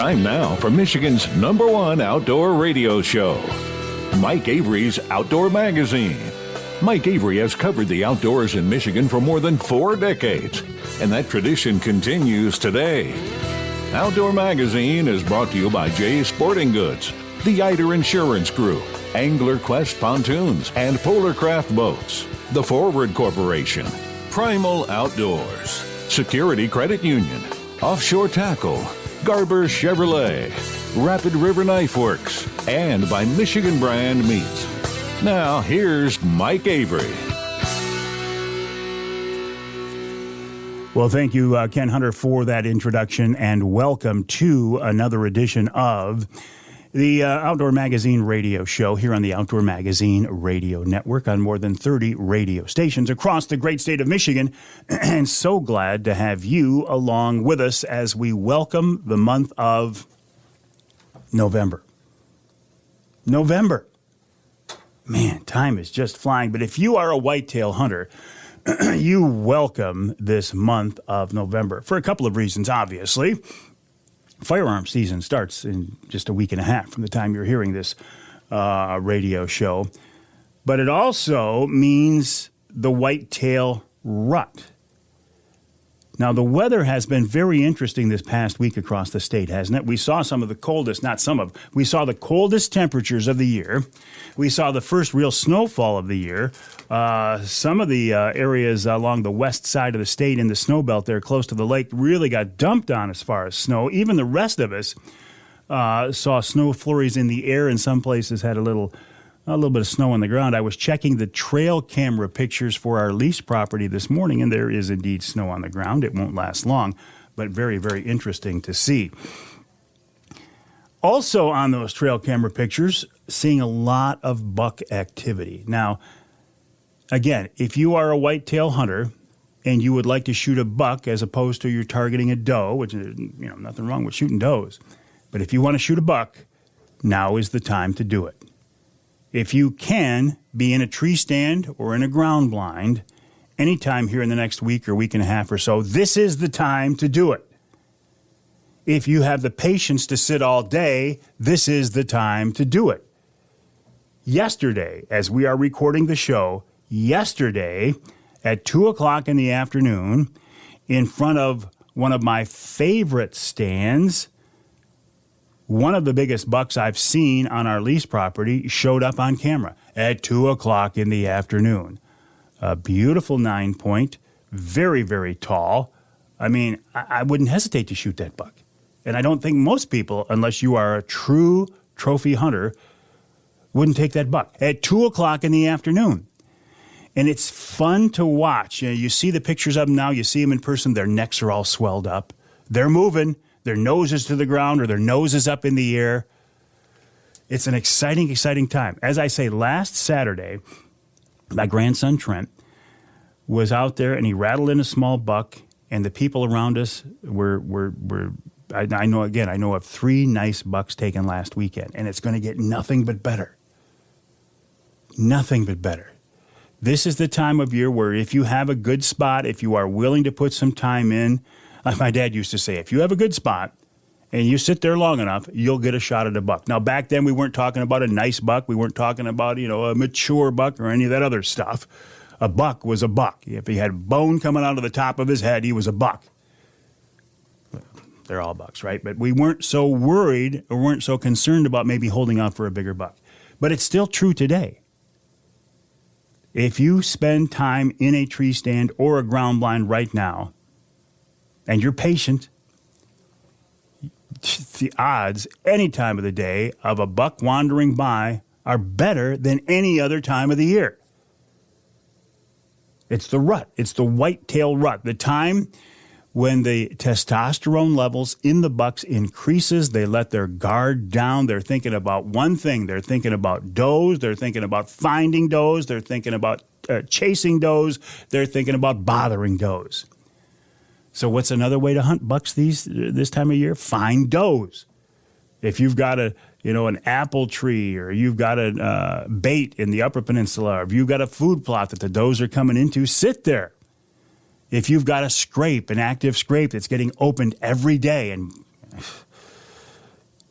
Time now for Michigan's #1 outdoor radio show, Mike Avery's Outdoor Magazine. Mike Avery has covered the outdoors in Michigan for more than 4 decades, and that tradition continues today. Outdoor Magazine is brought to you by Jay's Sporting Goods, the Eider Insurance Group, Angler Quest Pontoons and Polar Craft Boats, the Forward Corporation, Primal Outdoors, Security Credit Union, Offshore Tackle, Garber Chevrolet, Rapid River Knife Works, and by Michigan Brand Meats. Now, here's Mike Avery. Well, thank you, Ken Hunter, for that introduction, and welcome to another edition of the Outdoor Magazine radio show here on the Outdoor Magazine Radio Network on more than 30 radio stations across the great state of Michigan. And so glad to have you along with us as we welcome the month of November. November. Man, time is just flying. But if you are a whitetail hunter, you welcome this month of November for a couple of reasons, obviously. Firearm season starts in just a week and a half from the time you're hearing this radio show. But it also means the whitetail rut. Now, the weather has been very interesting this past week across the state, hasn't it? We saw some of the coldest, we saw the coldest temperatures of the year. We saw the first real snowfall of the year. Some of the areas along the west side of the state in the snow belt there close to the lake really got dumped on as far as snow. Even the rest of us saw snow flurries in the air, and some places had a little bit of snow on the ground. I was checking the trail camera pictures for our lease property this morning, and there is indeed snow on the ground. It won't last long, but very, very interesting to see. Also on those trail camera pictures, seeing a lot of buck activity. Now, again, if you are a whitetail hunter and you would like to shoot a buck as opposed to you're targeting a doe, which is, nothing wrong with shooting does, but if you want to shoot a buck, now is the time to do it. If you can be in a tree stand or in a ground blind anytime here in the next week or week and a half or so, this is the time to do it. If you have the patience to sit all day, this is the time to do it. Yesterday, as we are recording the show, at 2 o'clock in the afternoon, in front of one of my favorite stands, one of the biggest bucks I've seen on our lease property showed up on camera at 2 o'clock in the afternoon. A beautiful 9-point, very, very tall. I mean, I wouldn't hesitate to shoot that buck. And I don't think most people, unless you are a true trophy hunter, wouldn't take that buck at 2 o'clock in the afternoon. And it's fun to watch. You see the pictures of them now. You see them in person. Their necks are all swelled up. They're moving. Their nose is to the ground or their nose is up in the air. It's an exciting, exciting time. As I say, last Saturday, my grandson Trent was out there and he rattled in a small buck, and the people around us I know of 3 nice bucks taken last weekend, and it's going to get nothing but better. Nothing but better. This is the time of year where if you have a good spot, if you are willing to put some time in, my dad used to say, if you have a good spot and you sit there long enough, you'll get a shot at a buck. Now, back then, we weren't talking about a nice buck. We weren't talking about, a mature buck or any of that other stuff. A buck was a buck. If he had bone coming out of the top of his head, he was a buck. They're all bucks, right? But we weren't so worried or weren't so concerned about maybe holding out for a bigger buck. But it's still true today. If you spend time in a tree stand or a ground blind right now, and you're patient, the odds any time of the day of a buck wandering by are better than any other time of the year. It's the rut. It's the whitetail rut. The time when the testosterone levels in the bucks increases, they let their guard down. They're thinking about one thing. They're thinking about does. They're thinking about finding does. They're thinking about chasing does. They're thinking about bothering does. So what's another way to hunt bucks this time of year? Find does. If you've got an apple tree, or you've got a bait in the Upper Peninsula, or if you've got a food plot that the does are coming into, sit there. If you've got a scrape, an active scrape that's getting opened every day, and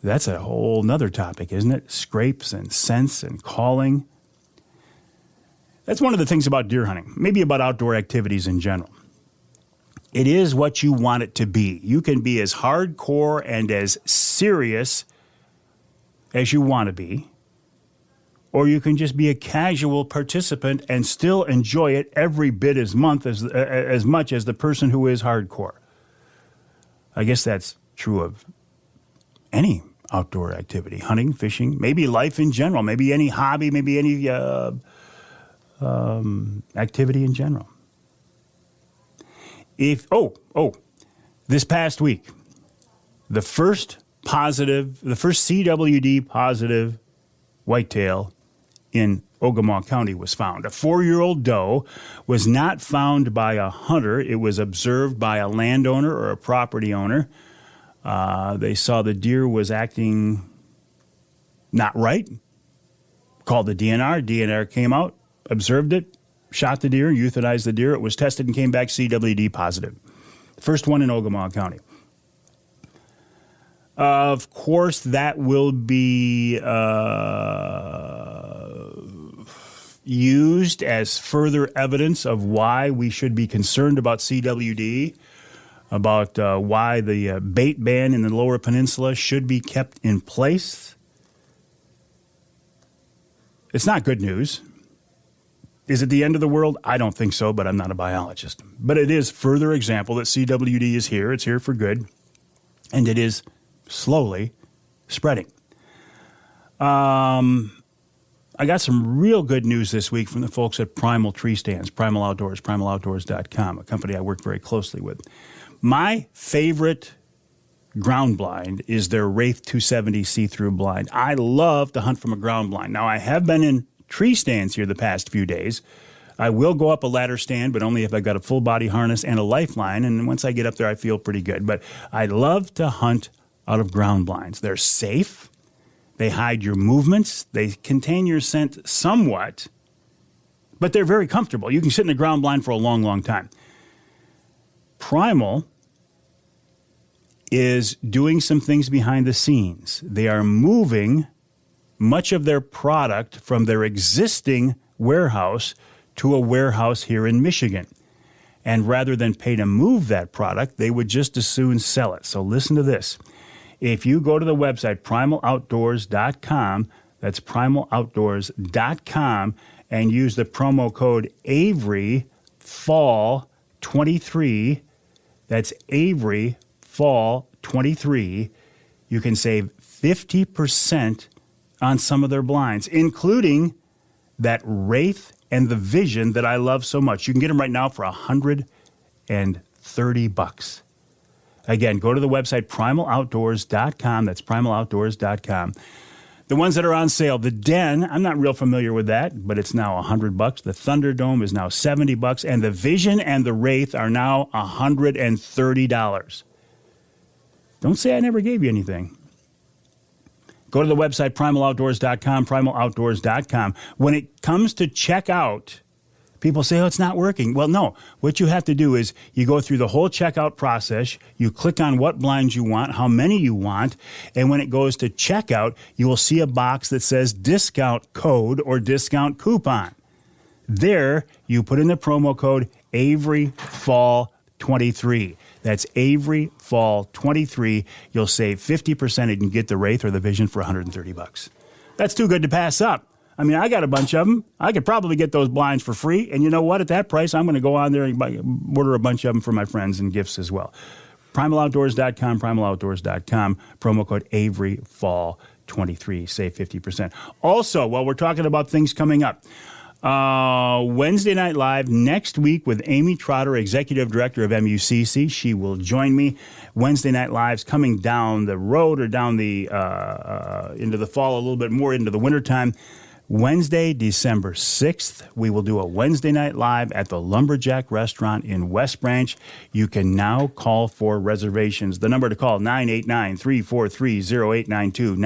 That's a whole nother topic, isn't it? Scrapes and scents and calling. That's one of the things about deer hunting, maybe about outdoor activities in general. It is what you want it to be. You can be as hardcore and as serious as you want to be, or you can just be a casual participant and still enjoy it every bit as much as the person who is hardcore. I guess that's true of any outdoor activity, hunting, fishing, maybe life in general, maybe any hobby, maybe any activity in general. This past week, the first CWD positive whitetail in Ogemaw County was found. A 4-year-old doe was not found by a hunter. It was observed by a landowner or a property owner. They saw the deer was acting not right, called the DNR. DNR came out, observed it, shot the deer, euthanized the deer. It was tested and came back CWD positive. First one in Ogemaw County. Of course, that will be used as further evidence of why we should be concerned about CWD, about why the bait ban in the Lower Peninsula should be kept in place. It's not good news. Is it the end of the world? I don't think so, but I'm not a biologist. But it is further example that CWD is here. It's here for good, and it is slowly spreading. I got some real good news this week from the folks at Primal Tree Stands, Primal Outdoors, primaloutdoors.com, a company I work very closely with. My favorite ground blind is their Wraith 270 see-through blind. I love to hunt from a ground blind. Now, I have been in tree stands here the past few days. I will go up a ladder stand, but only if I've got a full body harness and a lifeline. And once I get up there, I feel pretty good. But I love to hunt out of ground blinds. They're safe. They hide your movements. They contain your scent somewhat, but they're very comfortable. You can sit in a ground blind for a long, long time. Primal is doing some things behind the scenes. They are moving much of their product from their existing warehouse to a warehouse here in Michigan. And rather than pay to move that product, they would just as soon sell it. So listen to this. If you go to the website, primaloutdoors.com, that's primaloutdoors.com, and use the promo code Avery Fall 23, that's Avery Fall 23, you can save 50% on some of their blinds, including that Wraith and the Vision that I love so much. You can get them right now for $130. Again, go to the website, primaloutdoors.com. That's primaloutdoors.com. The ones that are on sale, the Den, I'm not real familiar with that, but it's now $100. The Thunderdome is now $70, and the Vision and the Wraith are now $130. Don't say I never gave you anything. Go to the website, primaloutdoors.com, primaloutdoors.com. When it comes to checkout, people say, oh, it's not working. Well, no. What you have to do is you go through the whole checkout process. You click on what blinds you want, how many you want, and when it goes to checkout, you will see a box that says discount code or discount coupon. There, you put in the promo code Avery Fall 23. That's Avery Fall 23. You'll save 50% and you get the Wraith or the Vision for $130. That's too good to pass up. I mean, I got a bunch of them. I could probably get those blinds for free. And you know what? At that price, I'm going to go on there and order a bunch of them for my friends and gifts as well. Primaloutdoors.com, primaloutdoors.com, promo code Avery Fall 23. Save 50%. Also, while we're talking about things coming up, Wednesday Night Live next week with Amy Trotter, Executive Director of MUCC. She will join me. Wednesday Night Live's coming down the road or down the into the fall, a little bit more into the wintertime. Wednesday, December 6th, we will do a Wednesday Night Live at the Lumberjack Restaurant in West Branch. You can now call for reservations. The number to call, 989-343-0892,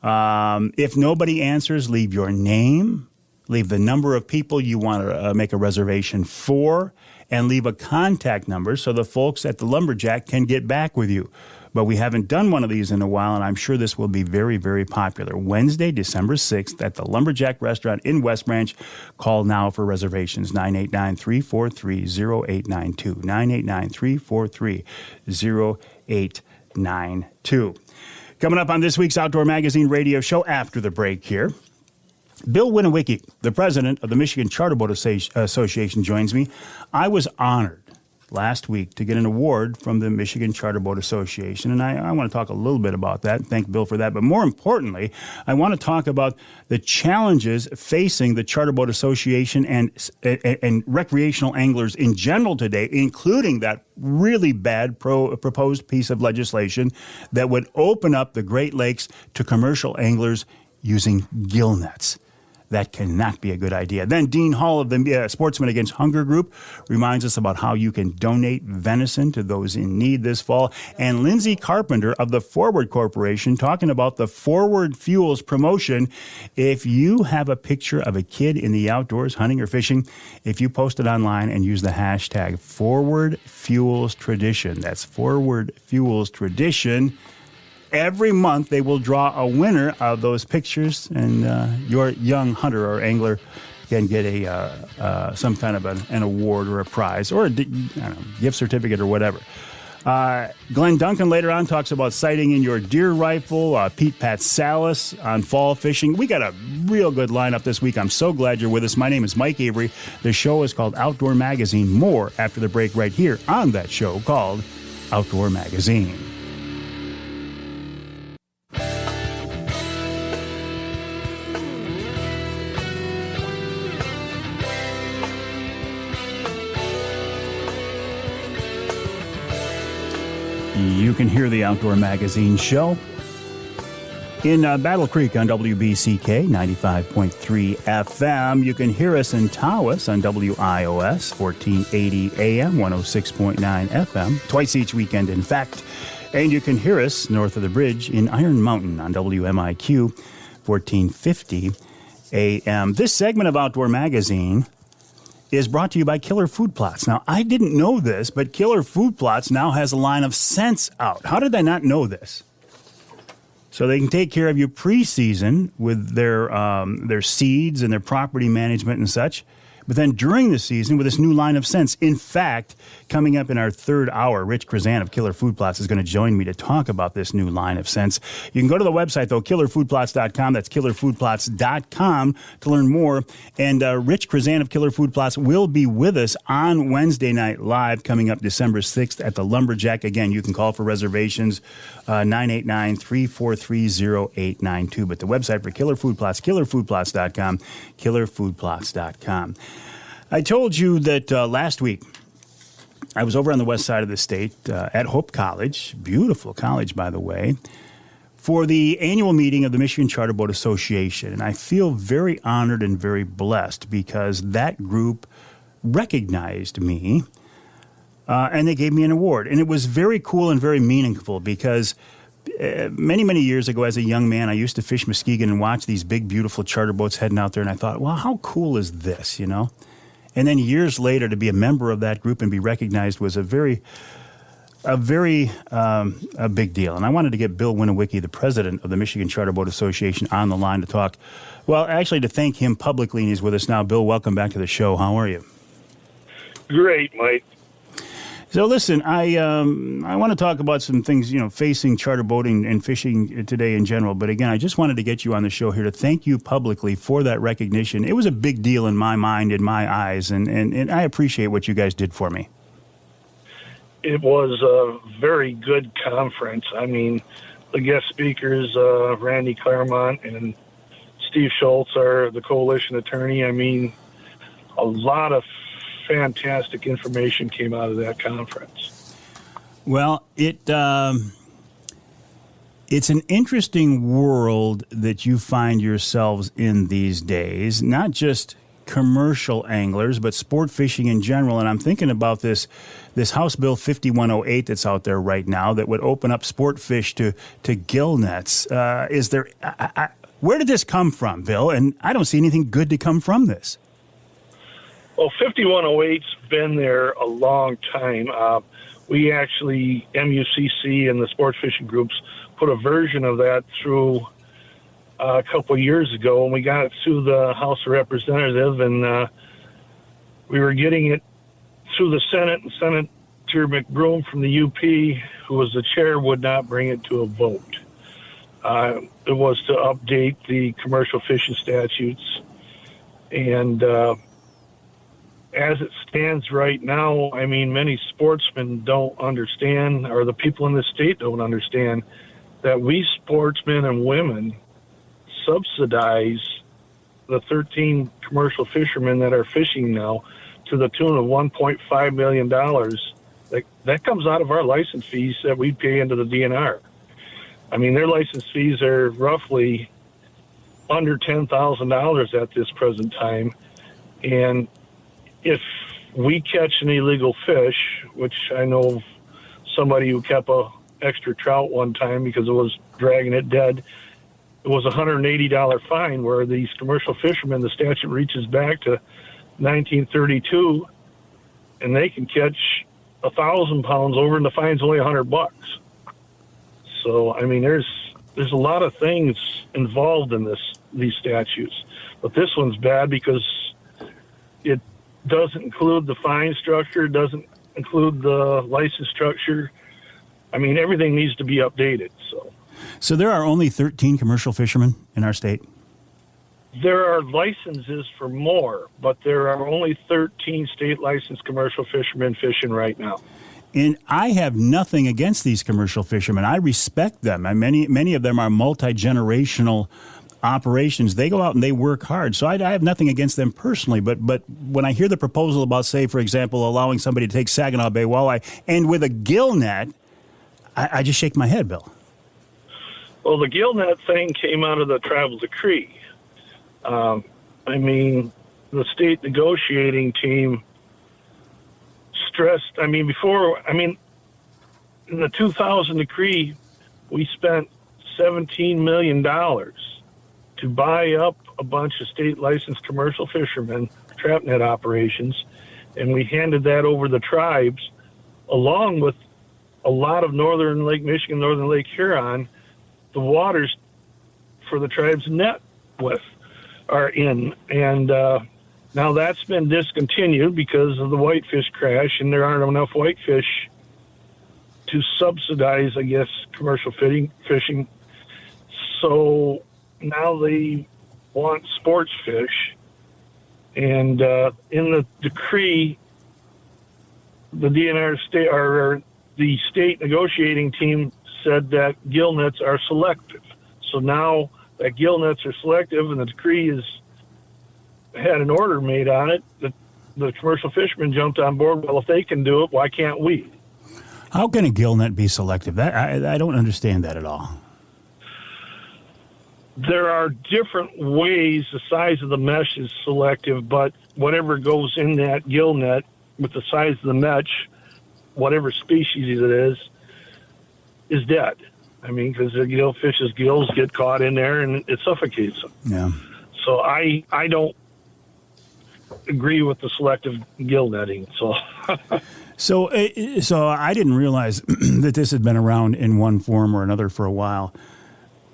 989-343-0892. If nobody answers, leave your name, leave the number of people you want to make a reservation for, and leave a contact number so the folks at the Lumberjack can get back with you. But we haven't done one of these in a while, and I'm sure this will be very, very popular. Wednesday, December 6th at the Lumberjack Restaurant in West Branch. Call now for reservations, 989-343-0892, 989-343-0892. Coming up on this week's Outdoor Magazine radio show after the break here, Bill Winowicki, the president of the Michigan Charter Boat Association, joins me. I was honored last week to get an award from the Michigan Charter Boat Association, and I want to talk a little bit about that. Thank Bill for that. But more importantly, I want to talk about the challenges facing the Charter Boat Association and recreational anglers in general today, including that really bad proposed piece of legislation that would open up the Great Lakes to commercial anglers using gill nets. That cannot be a good idea. Then Dean Hall of the Sportsmen Against Hunger Group reminds us about how you can donate venison to those in need this fall. And Lindsay Carpenter of the Forward Corporation talking about the Forward Fuels promotion. If you have a picture of a kid in the outdoors hunting or fishing, if you post it online and use the hashtag Forward Fuels Tradition, that's Forward Fuels Tradition, every month, they will draw a winner of those pictures, and your young hunter or angler can get some kind of an award or a prize or a gift certificate or whatever. Glenn Duncan later on talks about sighting in your deer rifle. Pete Patsalis on fall fishing. We got a real good lineup this week. I'm so glad you're with us. My name is Mike Avery. The show is called Outdoor Magazine. More after the break right here on that show called Outdoor Magazine. You can hear the Outdoor Magazine show in Battle Creek on WBCK 95.3 FM. You can hear us in Tawas on WIOS 1480 AM, 106.9 FM, twice each weekend, in fact. And you can hear us north of the bridge in Iron Mountain on WMIQ 1450 AM. This segment of Outdoor Magazine is brought to you by Killer Food Plots. Now, I didn't know this, but Killer Food Plots now has a line of scents out. How did I not know this? So they can take care of you pre-season with their seeds and their property management and such. But then during the season with this new line of scents. In fact, coming up in our third hour, Rich Chrzan of Killer Food Plots is going to join me to talk about this new line of scents. You can go to the website, though, killerfoodplots.com. That's killerfoodplots.com to learn more. And Rich Chrzan of Killer Food Plots will be with us on Wednesday Night Live coming up December 6th at the Lumberjack. Again, you can call for reservations, 989-343-0892. But the website for Killer Food Plots, killerfoodplots.com, killerfoodplots.com. I told you that last week I was over on the west side of the state at Hope College, beautiful college, by the way, for the annual meeting of the Michigan Charter Boat Association. And I feel very honored and very blessed because that group recognized me and they gave me an award. And it was very cool and very meaningful because many, many years ago as a young man, I used to fish Muskegon and watch these big, beautiful charter boats heading out there. And I thought, well, how cool is this, you know? And then years later, to be a member of that group and be recognized was a very big deal. And I wanted to get Bill Winowicki, the president of the Michigan Charter Boat Association, on the line to talk. Well, actually, to thank him publicly, and he's with us now. Bill, welcome back to the show. How are you? Great, Mike. So listen, I want to talk about some things, you know, facing charter boating and fishing today in general. But again, I just wanted to get you on the show here to thank you publicly for that recognition. It was a big deal in my mind, in my eyes, and I appreciate what you guys did for me. It was a very good conference. I mean, the guest speakers, Randy Claremont and Steve Schultz, are the coalition attorney. I mean, a lot of fantastic information came out of that conference. Well, it's an interesting world that you find yourselves in these days, not just commercial anglers, but sport fishing in general. And I'm thinking about this House Bill 5108 that's out there right now that would open up sport fish to gill nets. Where did this come from, Bill? And I don't see anything good to come from this. Well, 5108's been there a long time. We actually, MUCC and the sports fishing groups, put a version of that through a couple of years ago, and we got it through the House of Representatives, and we were getting it through the Senate, and Senator McBroom from the UP, who was the chair, would not bring it to a vote. It was to update the commercial fishing statutes, and as it stands right now, I mean, many sportsmen don't understand, or the people in the state don't understand, that we sportsmen and women subsidize the 13 commercial fishermen that are fishing now to the tune of $1.5 million. That comes out of our license fees that we pay into the DNR. I mean, their license fees are roughly under $10,000 at this present time. And if we catch an illegal fish, which I know somebody who kept a extra trout one time because it was dragging it dead, it was a $180 fine, where these commercial fishermen, the statute reaches back to 1932, and they can catch 1,000 pounds over, and the fine's only $100. So, I mean, there's a lot of things involved in these statutes, but this one's bad because it doesn't include the fine structure, doesn't include the license structure. I mean, everything needs to be updated. So there are only 13 commercial fishermen in our state? There are licenses for more, but there are only 13 state licensed commercial fishermen fishing right now. And I have nothing against these commercial fishermen. I respect them. Many of them are multi-generational operations. They go out and they work hard. So I have nothing against them personally. But when I hear the proposal about, say, for example, allowing somebody to take Saginaw Bay walleye and with a gill net, I just shake my head, Bill. Well, the gill net thing came out of the travel decree. I mean, the state negotiating team stressed, in the 2000 decree, we spent $17 million to buy up a bunch of state licensed commercial fishermen, trap net operations, and we handed that over the tribes, along with a lot of northern Lake Michigan, northern Lake Huron. The waters for the tribes net with are in, and now that's been discontinued because of the whitefish crash, and there aren't enough whitefish to subsidize, I guess, commercial fishing. So now they want sports fish, and in the decree, the DNR state, or the state negotiating team, said that gill nets are selective. So now that gill nets are selective, and the decree had an order made on it, that the commercial fishermen jumped on board. Well, if they can do it, why can't we? How can a gill net be selective? I don't understand that at all. There are different ways the size of the mesh is selective, but whatever goes in that gill net with the size of the mesh, whatever species it is dead. I mean, because the gillfish's gills get caught in there and it suffocates them. Yeah. So I don't agree with the selective gill netting. So I didn't realize that this had been around in one form or another for a while.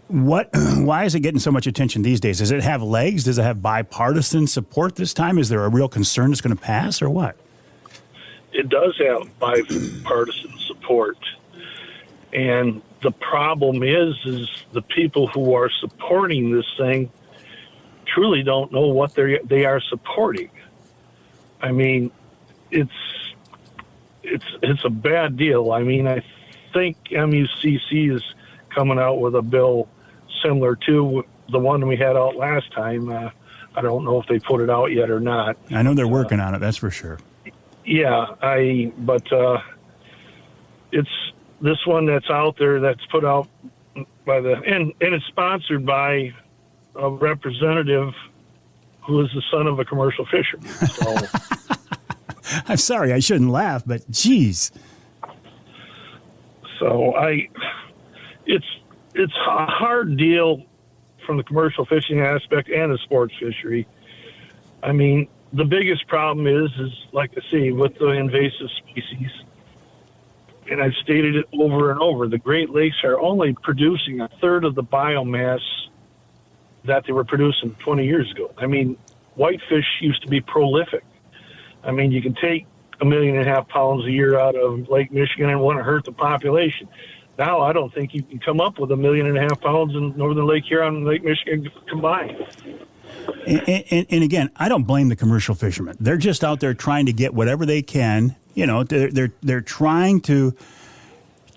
Why is it getting so much attention these days? Does it have legs? Does it have bipartisan support this time? Is there a real concern it's going to pass, or what? It does have bipartisan support. And the problem is the people who are supporting this thing truly don't know what they are supporting. I mean, it's a bad deal. I mean, I think MUCC is coming out with a bill similar to the one we had out last time. I don't know if they put it out yet or not. I know they're working on it, that's for sure. Yeah, it's this one that's out there that's put out by and it's sponsored by a representative who is the son of a commercial fisherman. So I'm sorry, I shouldn't laugh, but geez. So it's a hard deal from the commercial fishing aspect and the sports fishery. I mean, the biggest problem is like I say, with the invasive species, and I've stated it over and over, the Great Lakes are only producing a third of the biomass that they were producing 20 years ago. I mean, whitefish used to be prolific. I mean, you can take 1.5 million pounds a year out of Lake Michigan and want to hurt the population. Now, I don't think you can come up with 1.5 million pounds in northern Lake Huron and Lake Michigan combined. And again, I don't blame the commercial fishermen. They're just out there trying to get whatever they can. You know, they're trying to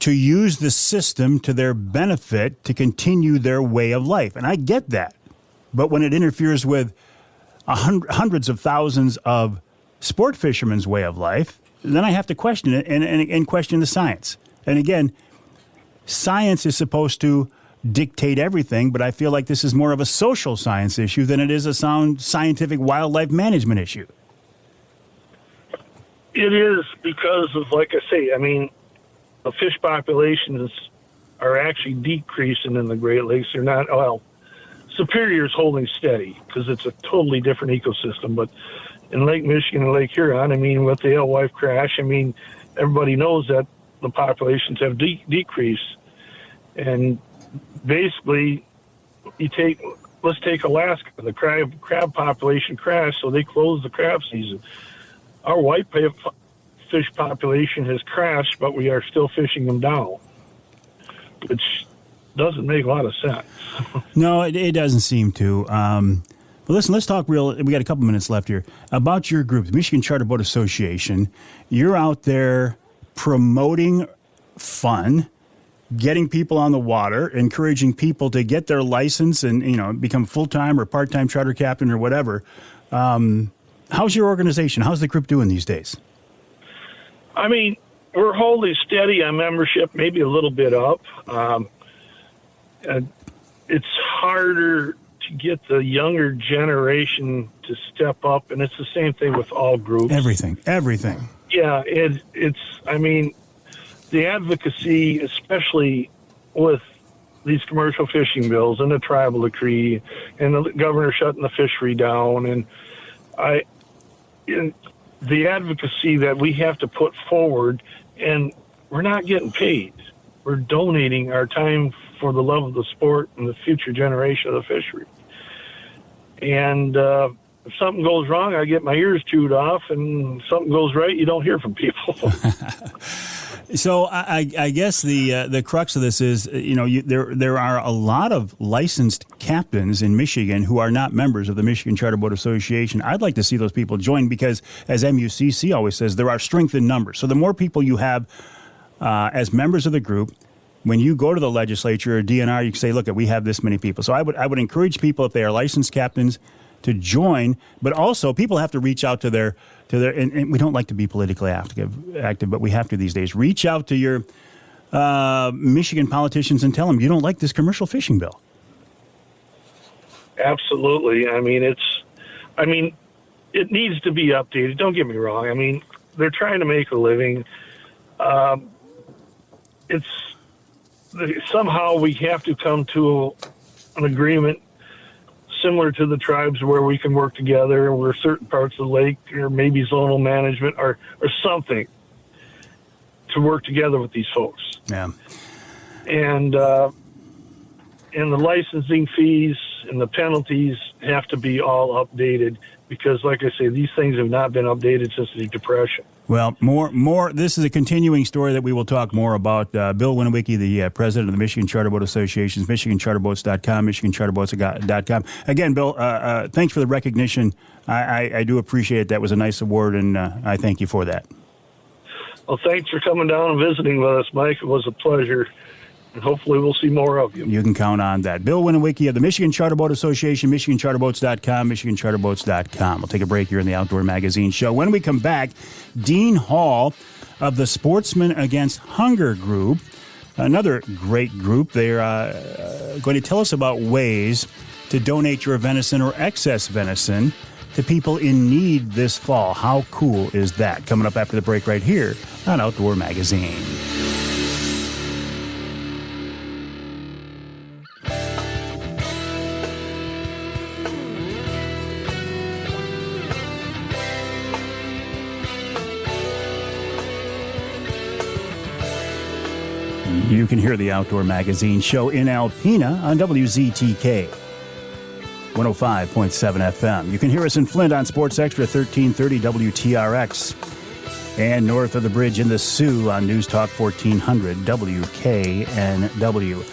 use the system to their benefit to continue their way of life, and I get that. But when it interferes with hundreds of thousands of sport fishermen's way of life, then I have to question it and question the science. And again, science is supposed to dictate everything, but I feel like this is more of a social science issue than it is a sound scientific wildlife management issue. It is because of, like I say, I mean, the fish populations are actually decreasing in the Great Lakes. They're not, well, Superior is holding steady because it's a totally different ecosystem. But in Lake Michigan and Lake Huron, I mean, with the alewife crash, I mean, everybody knows that the populations have decreased. And basically, let's take Alaska. The crab population crashed, so they closed the crab season. Our whitefish population has crashed, but we are still fishing them down, which doesn't make a lot of sense. No, it doesn't seem to. But listen, let's talk we got a couple minutes left here, about your group, the Michigan Charter Boat Association. You're out there promoting fun, getting people on the water, encouraging people to get their license and, you know, become full-time or part-time charter captain or whatever. How's your organization? How's the group doing these days? I mean, we're holding steady on membership, maybe a little bit up. It's harder to get the younger generation to step up, and it's the same thing with all groups. Everything. Yeah, it's, I mean, the advocacy, especially with these commercial fishing bills and the tribal decree and the governor shutting the fishery down, and the advocacy that we have to put forward, and we're not getting paid. We're donating our time for the love of the sport and the future generation of the fishery. And if something goes wrong, I get my ears chewed off, and if something goes right, you don't hear from people. So I guess the crux of this is, you know, there are a lot of licensed captains in Michigan who are not members of the Michigan Charter Boat Association. I'd like to see those people join because, as MUCC always says, there are strength in numbers. So the more people you have as members of the group, when you go to the legislature or DNR, you can say, look, we have this many people. So I would encourage people, if they are licensed captains, to join, but also people have to reach out to their and we don't like to be politically active, but we have to these days. Reach out to your Michigan politicians and tell them you don't like this commercial fishing bill. Absolutely. I mean, it needs to be updated. Don't get me wrong. I mean, they're trying to make a living. Somehow we have to come to an agreement similar to the tribes where we can work together, where certain parts of the lake or maybe zonal management or something to work together with these folks. Yeah. And the licensing fees and the penalties have to be all updated because, like I say, these things have not been updated since the Depression. Well, more. This is a continuing story that we will talk more about. Bill Winowicki, the president of the Michigan Charter Boat Association, MichiganCharterBoats.com, MichiganCharterBoats.com. Again, Bill, thanks for the recognition. I do appreciate it. That was a nice award, and I thank you for that. Well, thanks for coming down and visiting with us, Mike. It was a pleasure. And hopefully we'll see more of you. You can count on that. Bill Winowicki of the Michigan Charter Boat Association, MichiganCharterBoats.com, MichiganCharterBoats.com. We'll take a break here in the Outdoor Magazine Show. When we come back, Dean Hall of the Sportsmen Against Hunger group, another great group. They're going to tell us about ways to donate your venison or excess venison to people in need this fall. How cool is that? Coming up after the break right here on Outdoor Magazine. You can hear the Outdoor Magazine show in Alpena on WZTK 105.7 FM. You can hear us in Flint on Sports Extra 1330 WTRX. And north of the bridge in the Sioux on News Talk 1400 WKNW.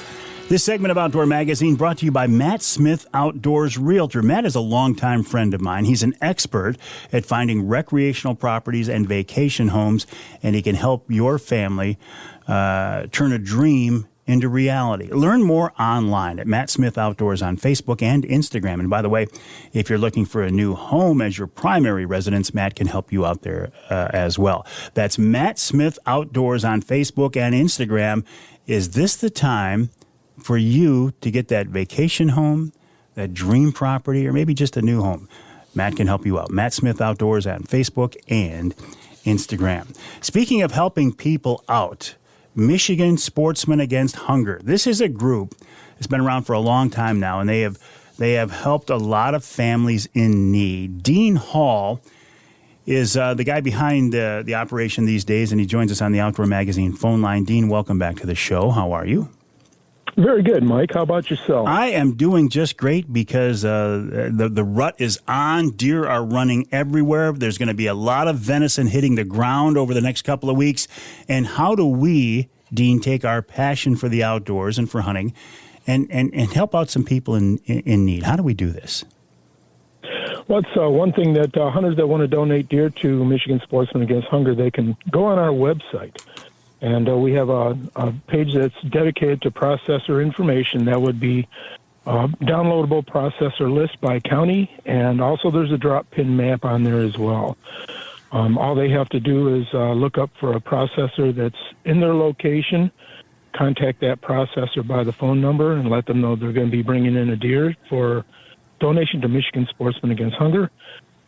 This segment of Outdoor Magazine brought to you by Matt Smith Outdoors Realtor. Matt is a longtime friend of mine. He's an expert at finding recreational properties and vacation homes, and he can help your family turn a dream into reality. Learn more online at Matt Smith Outdoors on Facebook and Instagram. And by the way, if you're looking for a new home as your primary residence, Matt can help you out there as well. That's Matt Smith Outdoors on Facebook and Instagram. Is this the time for you to get that vacation home, that dream property, or maybe just a new home? Matt can help you out. Matt Smith Outdoors on Facebook and Instagram. Speaking of helping people out, Michigan Sportsmen Against Hunger. This is a group that's been around for a long time now, and they have helped a lot of families in need. Dean Hall is the guy behind the operation these days, and he joins us on the Outdoor Magazine phone line. Dean, welcome back to the show. How are you? Very good, Mike. How about yourself? I am doing just great because the rut is on. Deer are running everywhere. There's going to be a lot of venison hitting the ground over the next couple of weeks. And how do we, Dean, take our passion for the outdoors and for hunting and help out some people in need? How do we do this? Well, it's one thing that hunters that want to donate deer to Michigan Sportsmen Against Hunger, they can go on our website. And we have a page that's dedicated to processor information. That would be downloadable processor list by county, and also there's a drop pin map on there as well. All they have to do is look up for a processor that's in their location, contact that processor by the phone number, and let them know they're going to be bringing in a deer for donation to Michigan Sportsmen Against Hunger,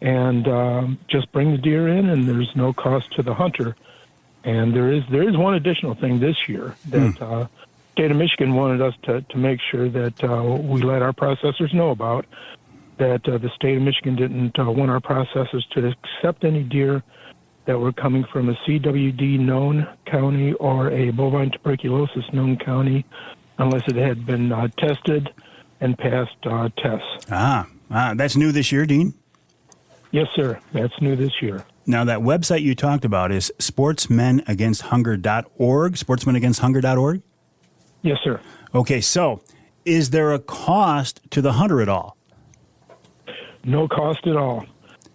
and just bring the deer in, and there's no cost to the hunter. And there is one additional thing this year that state of Michigan wanted us to make sure that we let our processors know about, that the state of Michigan didn't want our processors to accept any deer that were coming from a CWD known county or a bovine tuberculosis known county unless it had been tested and passed tests. That's new this year, Dean? Yes, sir. That's new this year. Now, that website you talked about is sportsmenagainsthunger.org, sportsmenagainsthunger.org? Yes, sir. Okay, so is there a cost to the hunter at all? No cost at all.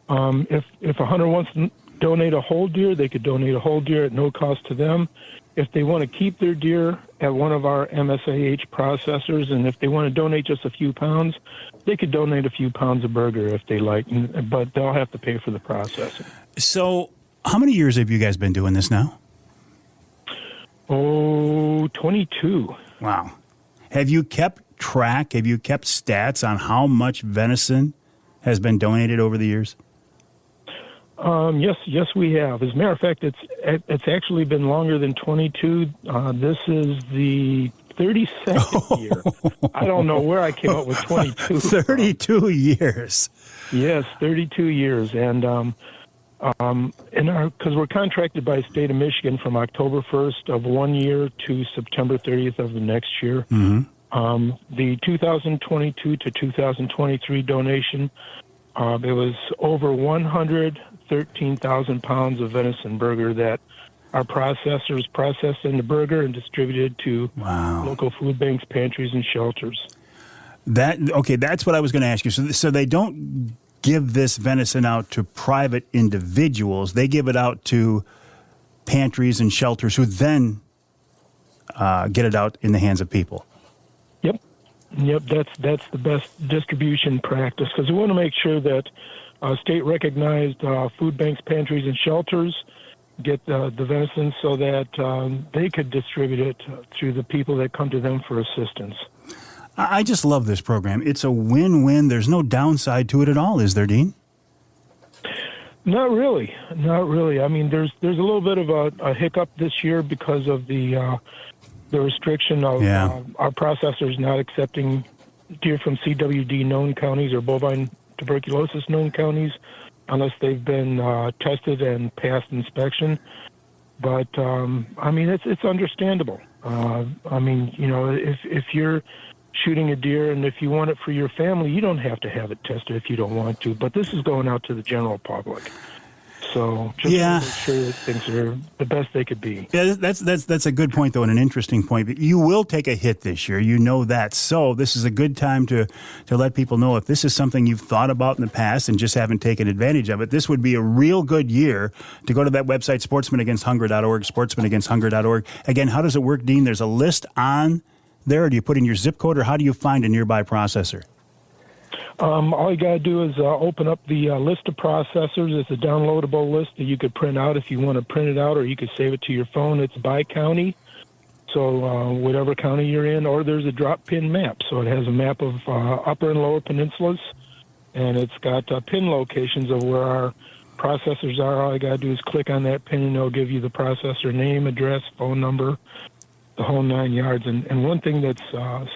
If a hunter wants to donate a whole deer, they could donate a whole deer at no cost to them. If they want to keep their deer at one of our MSAH processors, and if they want to donate just a few pounds, they could donate a few pounds of burger if they like, but they'll have to pay for the processing. So how many years have you guys been doing this now? 22. Wow. Have you kept track, have you kept stats on how much venison has been donated over the years? Yes, we have. As a matter of fact, it's actually been longer than 22. This is the 32nd year. I don't know where I came up with 22. 32 years. Yes, 32 years, and because we're contracted by the state of Michigan from October 1st of one year to September 30th of the next year. Mm-hmm. The 2022 to 2023 donation, it was over 113,000 pounds of venison burger that our processors processed into burger and distributed to local food banks, pantries, and shelters. That's what I was going to ask you. So they don't give this venison out to private individuals. They give it out to pantries and shelters who then get it out in the hands of people. Yep, that's the best distribution practice, because we want to make sure that state-recognized food banks, pantries, and shelters get the venison so that they could distribute it through the people that come to them for assistance. I just love this program. It's a win-win. There's no downside to it at all, is there, Dean? Not really. I mean, there's a little bit of a hiccup this year because of the restriction of our processors not accepting deer from CWD known counties or bovine tuberculosis known counties unless they've been tested and passed inspection. But I mean, it's understandable. I mean, you know, if you're shooting a deer and if you want it for your family, you don't have to have it tested if you don't want to. But this is going out to the general public. So just to make sure that things are the best they could be. Yeah, that's a good point, though, and an interesting point. But you will take a hit this year. You know that. So this is a good time to let people know if this is something you've thought about in the past and just haven't taken advantage of it. This would be a real good year to go to that website, sportsmanagainsthunger.org, sportsmanagainsthunger.org. Again, how does it work, Dean? There's a list on there. Or do you put in your zip code, or how do you find a nearby processor? All you got to do is open up the list of processors. It's a downloadable list that you could print out if you want to print it out, or you could save it to your phone. It's by county, so whatever county you're in, or there's a drop pin map. So it has a map of upper and lower peninsulas, and it's got pin locations of where our processors are. All you got to do is click on that pin, and it'll give you the processor name, address, phone number, the whole 9 yards. And one thing that's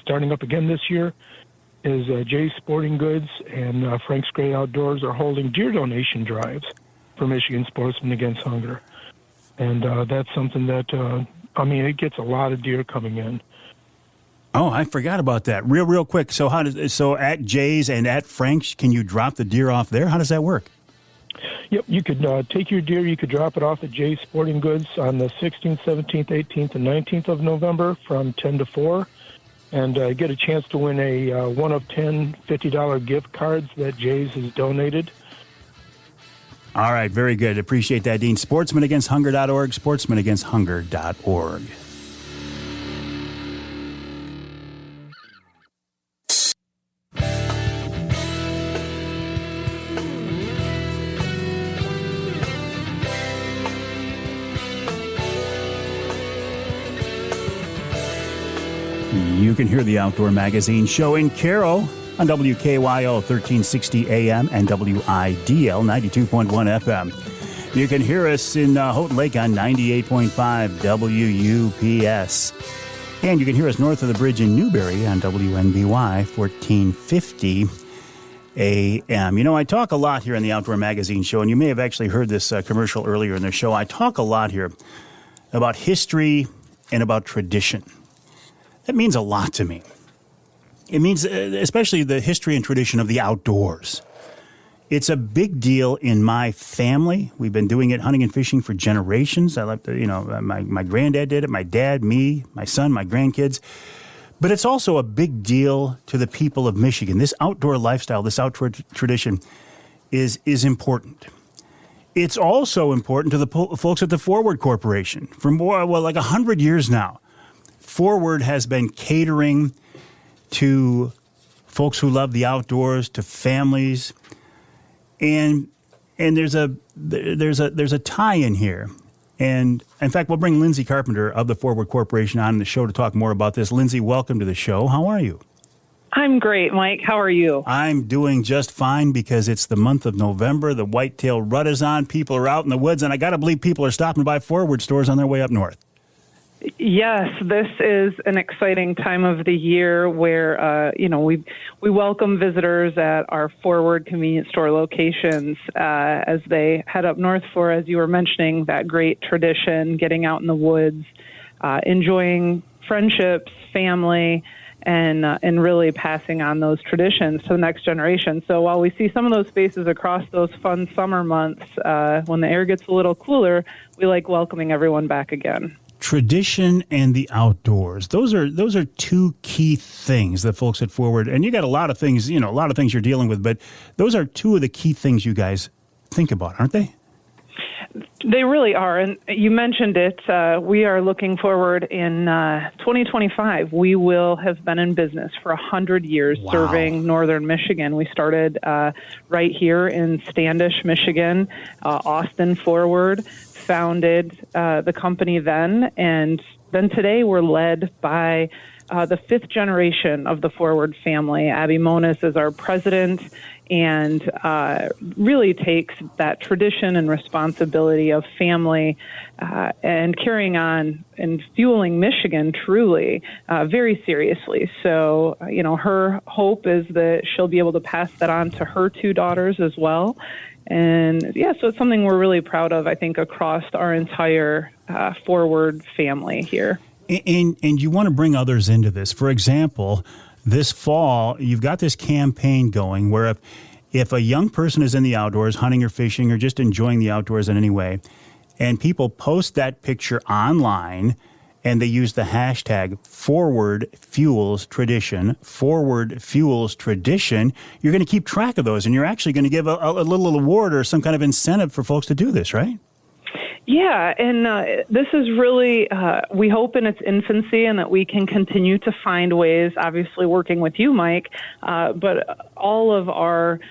starting up again this year is Jay's Sporting Goods and Frank's Great Outdoors are holding deer donation drives for Michigan Sportsmen Against Hunger. And that's something that, it gets a lot of deer coming in. Oh, I forgot about that. Real quick. So so at Jay's and at Frank's, can you drop the deer off there? How does that work? Yep, you could take your deer, you could drop it off at Jay's Sporting Goods on the 16th, 17th, 18th, and 19th of November from 10 to 4. And get a chance to win a 1 of 10 $50 gift cards that Jay's has donated. All right, very good. Appreciate that, Dean. Sportsmanagainsthunger.org, sportsmanagainsthunger.org. You can hear the Outdoor Magazine show in Carroll on WKYO 1360 AM and WIDL 92.1 FM. You can hear us in Houghton Lake on 98.5 WUPS. And you can hear us north of the bridge in Newberry on WNBY 1450 AM. You know, I talk a lot here on the Outdoor Magazine show, and you may have actually heard this commercial earlier in the show. I talk a lot here about history and about tradition. That means a lot to me. It means especially the history and tradition of the outdoors. It's a big deal in my family. We've been doing it, hunting and fishing, for generations. I like to, my granddad did it, my dad, me, my son, my grandkids. But it's also a big deal to the people of Michigan. This outdoor lifestyle, this outdoor tradition is important. It's also important to the folks at the Forward Corporation. For like 100 years now, Forward has been catering to folks who love the outdoors, to families, and there's a tie-in here. And in fact, we'll bring Lindsay Carpenter of the Forward Corporation on the show to talk more about this. Lindsay, welcome to the show. How are you? I'm great, Mike. How are you? I'm doing just fine because it's the month of November. The whitetail rut is on. People are out in the woods, and I got to believe people are stopping by Forward stores on their way up north. Yes, this is an exciting time of the year where, we welcome visitors at our Forward convenience store locations as they head up north for, as you were mentioning, that great tradition, getting out in the woods, enjoying friendships, family, and really passing on those traditions to the next generation. So while we see some of those faces across those fun summer months, when the air gets a little cooler, we like welcoming everyone back again. Tradition and the outdoors. Those are two key things that folks at Forward, and you got a lot of things you're dealing with, but those are two of the key things you guys think about, aren't they? They really are. And you mentioned it. We are looking forward in 2025. We will have been in business for 100 years. Wow. Serving northern Michigan. We started right here in Standish, Michigan. Austin Forward founded the company then. And then today we're led by the fifth generation of the Forward family. Abby Monis is our president, and really takes that tradition and responsibility of family and carrying on and fueling Michigan truly very seriously. So, her hope is that she'll be able to pass that on to her two daughters as well. And so it's something we're really proud of, I think, across our entire Forward family here. And you want to bring others into this. For example, this fall, you've got this campaign going where if a young person is in the outdoors, hunting or fishing or just enjoying the outdoors in any way, and people post that picture online and they use the hashtag #ForwardFuelsTradtion, you're going to keep track of those, and you're actually going to give a little award or some kind of incentive for folks to do this, right? Yeah, and this is really, we hope in its infancy and that we can continue to find ways, obviously working with you, Mike, but all of our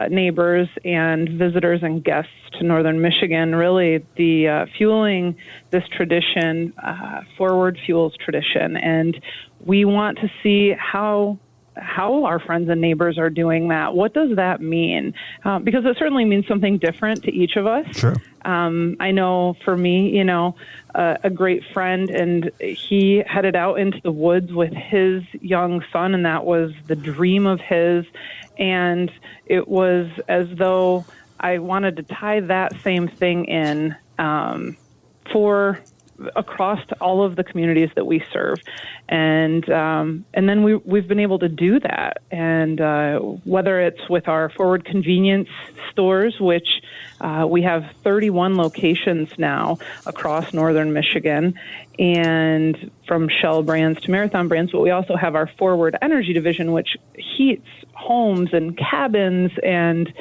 neighbors and visitors and guests to northern Michigan, really the fueling this tradition, Forward Fuels tradition. And we want to see how our friends and neighbors are doing that. What does that mean? Because it certainly means something different to each of us. Sure. I know for me, a great friend, and he headed out into the woods with his young son, and that was the dream of his. And it was as though I wanted to tie that same thing in for across to all of the communities that we serve, and then we've been able to do that, and whether it's with our Forward convenience stores, which we have 31 locations now across northern Michigan, and from Shell brands to Marathon brands, but we also have our Forward Energy division, which heats homes and cabins and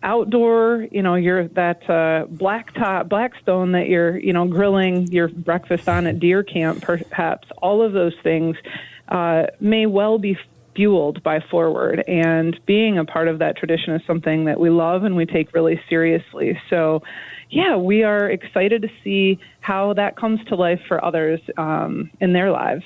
outdoor, you're that Blackstone that you're, grilling your breakfast on at deer camp, perhaps. All of those things may well be fueled by Forward. And being a part of that tradition is something that we love and we take really seriously. So, yeah, we are excited to see how that comes to life for others in their lives.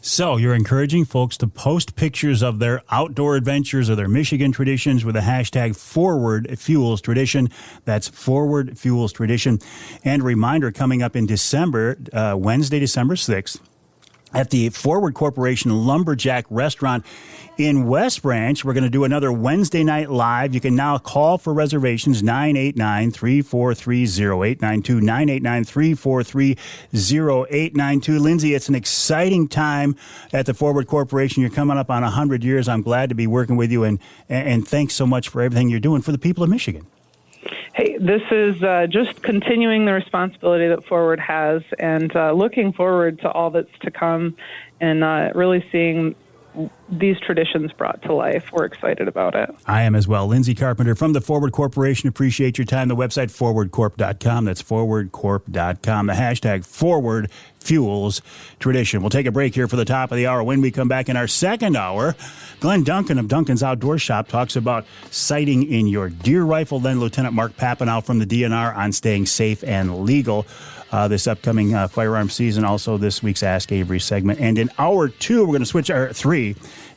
So you're encouraging folks to post pictures of their outdoor adventures or their Michigan traditions with the hashtag Forward Fuels Tradition. That's Forward Fuels Tradition. And a reminder, coming up in December, Wednesday, December 6th, at the Forward Corporation Lumberjack Restaurant in West Branch. We're going to do another Wednesday night live. You can now call for reservations, 989-343-0892, 989-343-0892. Lindsay, it's an exciting time at the Forward Corporation. You're coming up on 100 years. I'm glad to be working with you, and thanks so much for everything you're doing for the people of Michigan. Hey, this is just continuing the responsibility that Forward has, and looking forward to all that's to come, and really seeing these traditions brought to life. We're excited about it. I am as well. Lindsay Carpenter from the Forward Corporation. Appreciate your time. The website, forwardcorp.com. That's forwardcorp.com. The hashtag Forward Fuels Tradition. We'll take a break here for the top of the hour. When we come back in our second hour, Glenn Duncan of Duncan's Outdoor Shop talks about sighting in your deer rifle. Then Lieutenant Mark Papineau from the DNR on staying safe and legal this upcoming firearm season. Also this week's Ask Avery segment. And in hour two, we're going to switch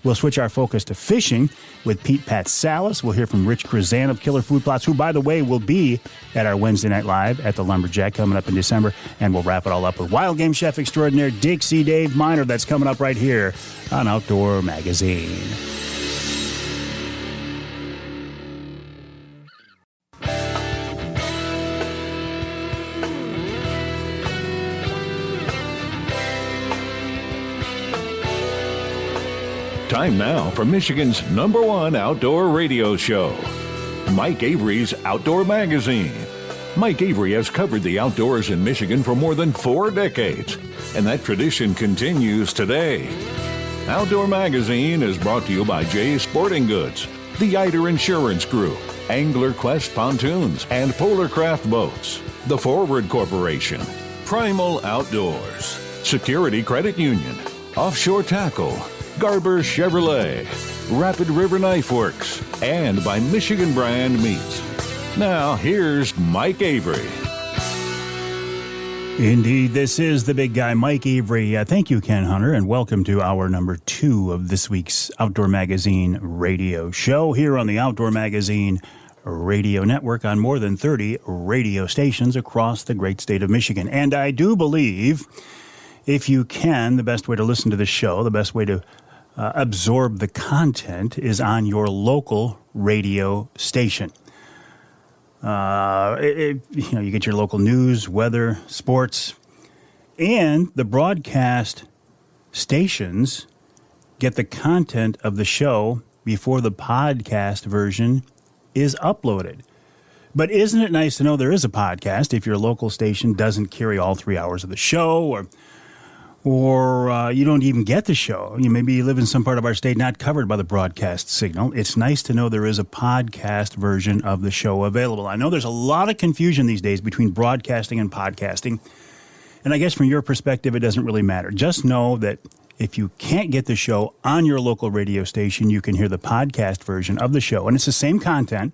we'll switch our focus to fishing with Pete Patsalis. We'll hear from Rich Chrzan of Killer Food Plots, who, by the way, will be at our Wednesday Night Live at the Lumberjack coming up in December. And we'll wrap it all up with Wild Game Chef Extraordinaire Dixie Dave Miner. That's coming up right here on Outdoor Magazine. Time now for Michigan's #1 outdoor radio show, Mike Avery's Outdoor Magazine. Mike Avery has covered the outdoors in Michigan for more than 4 decades, and that tradition continues today. Outdoor Magazine is brought to you by Jay's Sporting Goods, the Eider Insurance Group, Angler Quest Pontoons, and Polar Craft Boats, the Forward Corporation, Primal Outdoors, Security Credit Union, Offshore Tackle, Garber Chevrolet, Rapid River Knife Works, and by Michigan Brand Meats. Now, here's Mike Avery. Indeed, this is the big guy, Mike Avery. Thank you, Ken Hunter, and welcome to hour number 2 of this week's Outdoor Magazine radio show here on the Outdoor Magazine radio network on more than 30 radio stations across the great state of Michigan. And I do believe, if you can, the best way to listen to the show, the best way to absorb the content is on your local radio station. You get your local news, weather, sports, And the broadcast stations get the content of the show before the podcast version is uploaded. But isn't it nice to know there is a podcast if your local station doesn't carry all 3 hours of the show, or you don't even get the show? Maybe you live in some part of our state not covered by the broadcast signal. It's nice to know there is a podcast version of the show available. I know there's a lot of confusion these days between broadcasting and podcasting, and I guess from your perspective, it doesn't really matter. Just know that if you can't get the show on your local radio station, you can hear the podcast version of the show, and it's the same content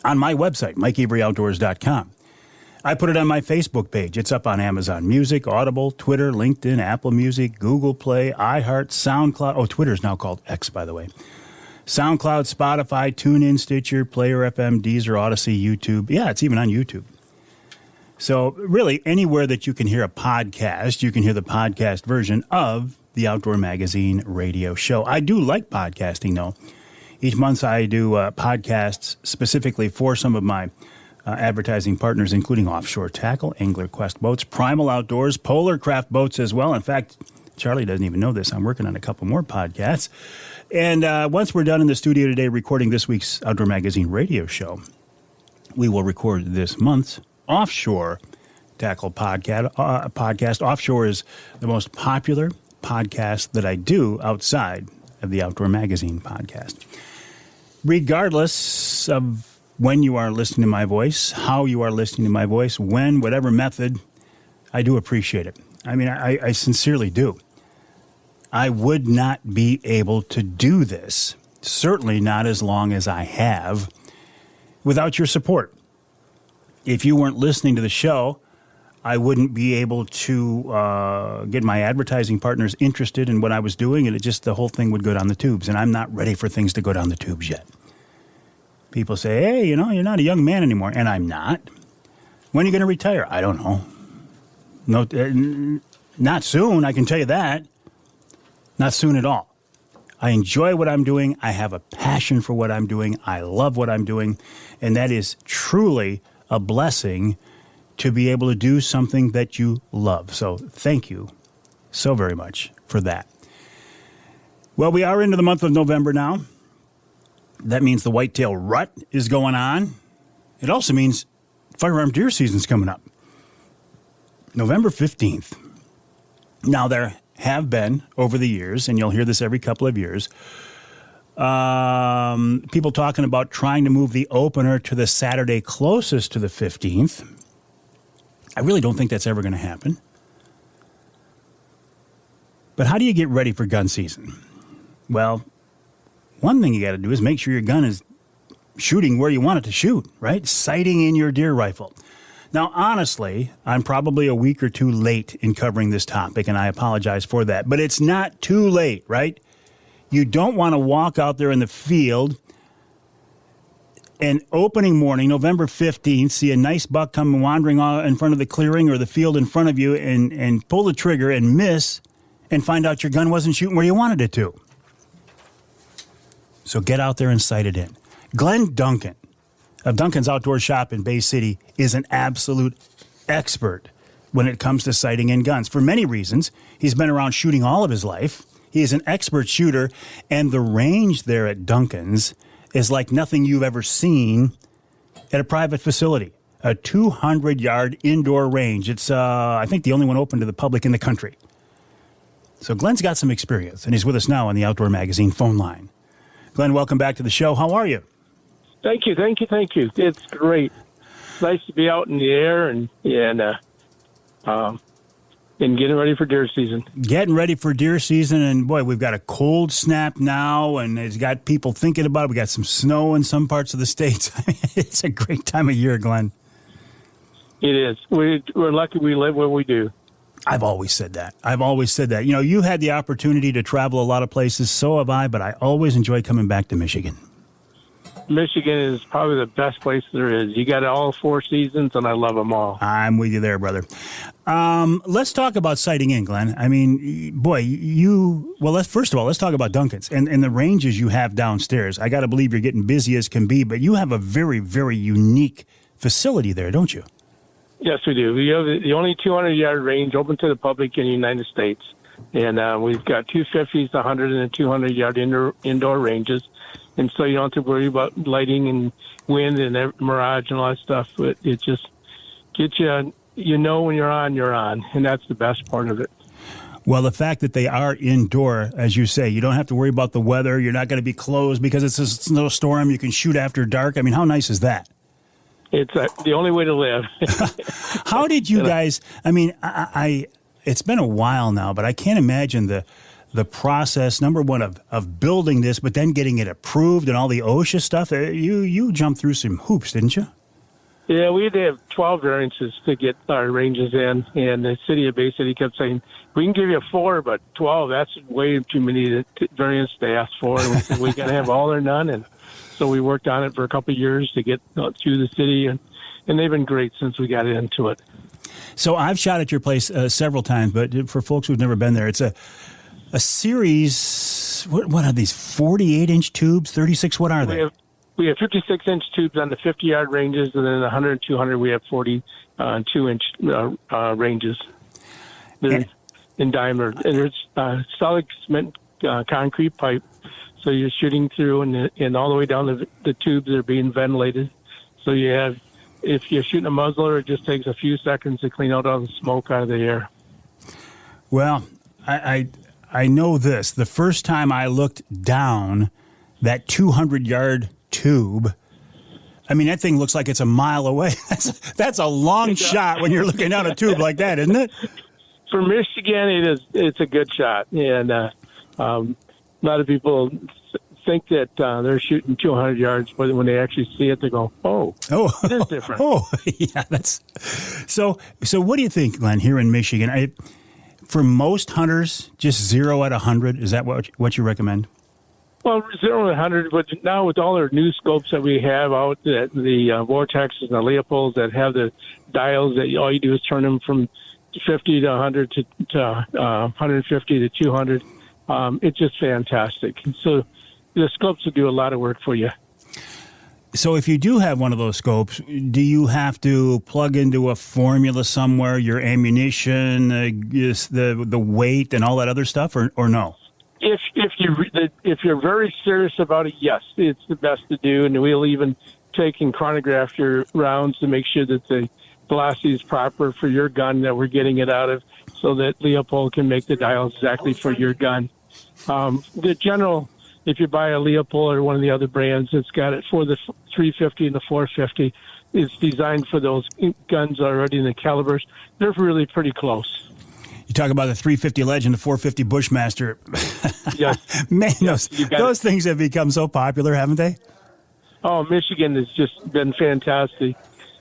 on my website, MikeAveryOutdoors.com. I put it on my Facebook page. It's up on Amazon Music, Audible, Twitter, LinkedIn, Apple Music, Google Play, iHeart, SoundCloud. Oh, Twitter is now called X, by the way. SoundCloud, Spotify, TuneIn, Stitcher, Player FM, Deezer, Odyssey, YouTube. Yeah, it's even on YouTube. So really, anywhere that you can hear a podcast, you can hear the podcast version of the Outdoor Magazine radio show. I do like podcasting, though. Each month I do podcasts specifically for some of my advertising partners, including Offshore Tackle, Angler Quest Boats, Primal Outdoors, Polar Craft Boats as well. In fact, Charlie doesn't even know this. I'm working on a couple more podcasts. And once we're done in the studio today recording this week's Outdoor Magazine radio show, we will record this month's Offshore Tackle podcast. Offshore is the most popular podcast that I do outside of the Outdoor Magazine podcast. Regardless of when you are listening to my voice, how you are listening to my voice, when, whatever method, I do appreciate it. I mean, I sincerely do. I would not be able to do this, certainly not as long as I have, without your support. If you weren't listening to the show, I wouldn't be able to get my advertising partners interested in what I was doing, and the whole thing would go down the tubes, and I'm not ready for things to go down the tubes yet. People say, hey, you're not a young man anymore, and I'm not. When are you going to retire? I don't know. No, not soon, I can tell you that. Not soon at all. I enjoy what I'm doing. I have a passion for what I'm doing. I love what I'm doing, and that is truly a blessing to be able to do something that you love. So thank you so very much for that. Well, we are into the month of November now. That means the whitetail rut is going on. It also means firearm deer season's coming up. November 15th. Now, there have been, over the years, and you'll hear this every couple of years, people talking about trying to move the opener to the Saturday closest to the 15th. I really don't think that's ever going to happen. But how do you get ready for gun season? Well, one thing you got to do is make sure your gun is shooting where you want it to shoot, right? Sighting in your deer rifle. Now, honestly, I'm probably a week or two late in covering this topic, and I apologize for that. But it's not too late, right? You don't want to walk out there in the field and opening morning, November 15th, see a nice buck come wandering in front of the clearing or the field in front of you and pull the trigger and miss and find out your gun wasn't shooting where you wanted it to. So get out there and sight it in. Glenn Duncan of Duncan's Outdoor Shop in Bay City is an absolute expert when it comes to sighting in guns. For many reasons, he's been around shooting all of his life. He is an expert shooter, and the range there at Duncan's is like nothing you've ever seen at a private facility. A 200-yard indoor range. It's, I think, the only one open to the public in the country. So Glenn's got some experience, and he's with us now on the Outdoor Magazine phone line. Glenn, welcome back to the show. How are you? Thank you. It's great. Nice to be out in the air and getting ready for deer season. Getting ready for deer season, and boy, we've got a cold snap now, and it's got people thinking about it. We got some snow in some parts of the states. It's a great time of year, Glenn. It is. We're lucky we live where we do. I've always said that. You know, you had the opportunity to travel a lot of places, so have I, but I always enjoy coming back to Michigan. Michigan is probably the best place there is. You got all 4 seasons, and I love them all. I'm with you there, brother. Let's talk about sighting in, Glenn. I mean, boy, first of all, let's talk about Duncan's and the ranges you have downstairs. I got to believe you're getting busy as can be, but you have a very, very unique facility there, don't you? Yes, we do. We have the only 200-yard range open to the public in the United States. And we've got 250s, 100, and 200-yard indoor ranges. And so you don't have to worry about lighting and wind and mirage and all that stuff. But it just gets you, when you're on. And that's the best part of it. Well, the fact that they are indoor, as you say, you don't have to worry about the weather. You're not going to be closed because it's a snowstorm. You can shoot after dark. I mean, how nice is that? It's the only way to live. How did you guys, I mean, it's been a while now, but I can't imagine the process, number one, of building this, but then getting it approved and all the OSHA stuff. You jumped through some hoops, didn't you? Yeah, we had to have 12 variances to get our ranges in, and the city of Bay City kept saying, we can give you 4, but 12, that's way too many variants to ask for. And we said, we got to have all or none, and so we worked on it for a couple of years to get through the city, and they've been great since we got into it. So I've shot at your place several times, but for folks who've never been there, it's a series. What are these? 48-inch tubes, 36. What are they? We have 56-inch tubes on the 50-yard ranges, and then the 100 and 200 we have 42-inch ranges. They're in diameter, and it's solid cement concrete pipe. So you're shooting through, and all the way down the tubes are being ventilated. So you have, if you're shooting a muzzler, it just takes a few seconds to clean out all the smoke out of the air. Well, I know this. The first time I looked down that 200-yard tube, I mean, that thing looks like it's a mile away. That's a long shot when you're looking down a tube like that, isn't it? For Michigan, it's a good shot, and a lot of people think that they're shooting 200 yards, but when they actually see it, they go, "Oh, it is different." Yeah, that's so. What do you think, Glenn? Here in Michigan, for most hunters, just 0 out of 100. Is that what you recommend? Well, 0 to 100, but now with all our new scopes that we have out, the Vortexes and the Leopolds that have the dials that all you do is turn them from 50 to 100 to 150 to 200. It's just fantastic. So the scopes will do a lot of work for you. So if you do have one of those scopes, do you have to plug into a formula somewhere, your ammunition, the weight, and all that other stuff, or no? If you're very serious about it, yes, it's the best to do, and we'll even take and chronograph your rounds to make sure that the velocity is proper for your gun that we're getting it out of, so that Leopold can make the dials exactly for your gun. The general, if you buy a Leopold or one of the other brands, it's got it for the 350 and the 450. It's designed for those guns already in the calibers. They're really pretty close. You talk about the 350 Legend, the 450 Bushmaster. Yes. Man, those things have become so popular, haven't they? Oh, Michigan has just been fantastic.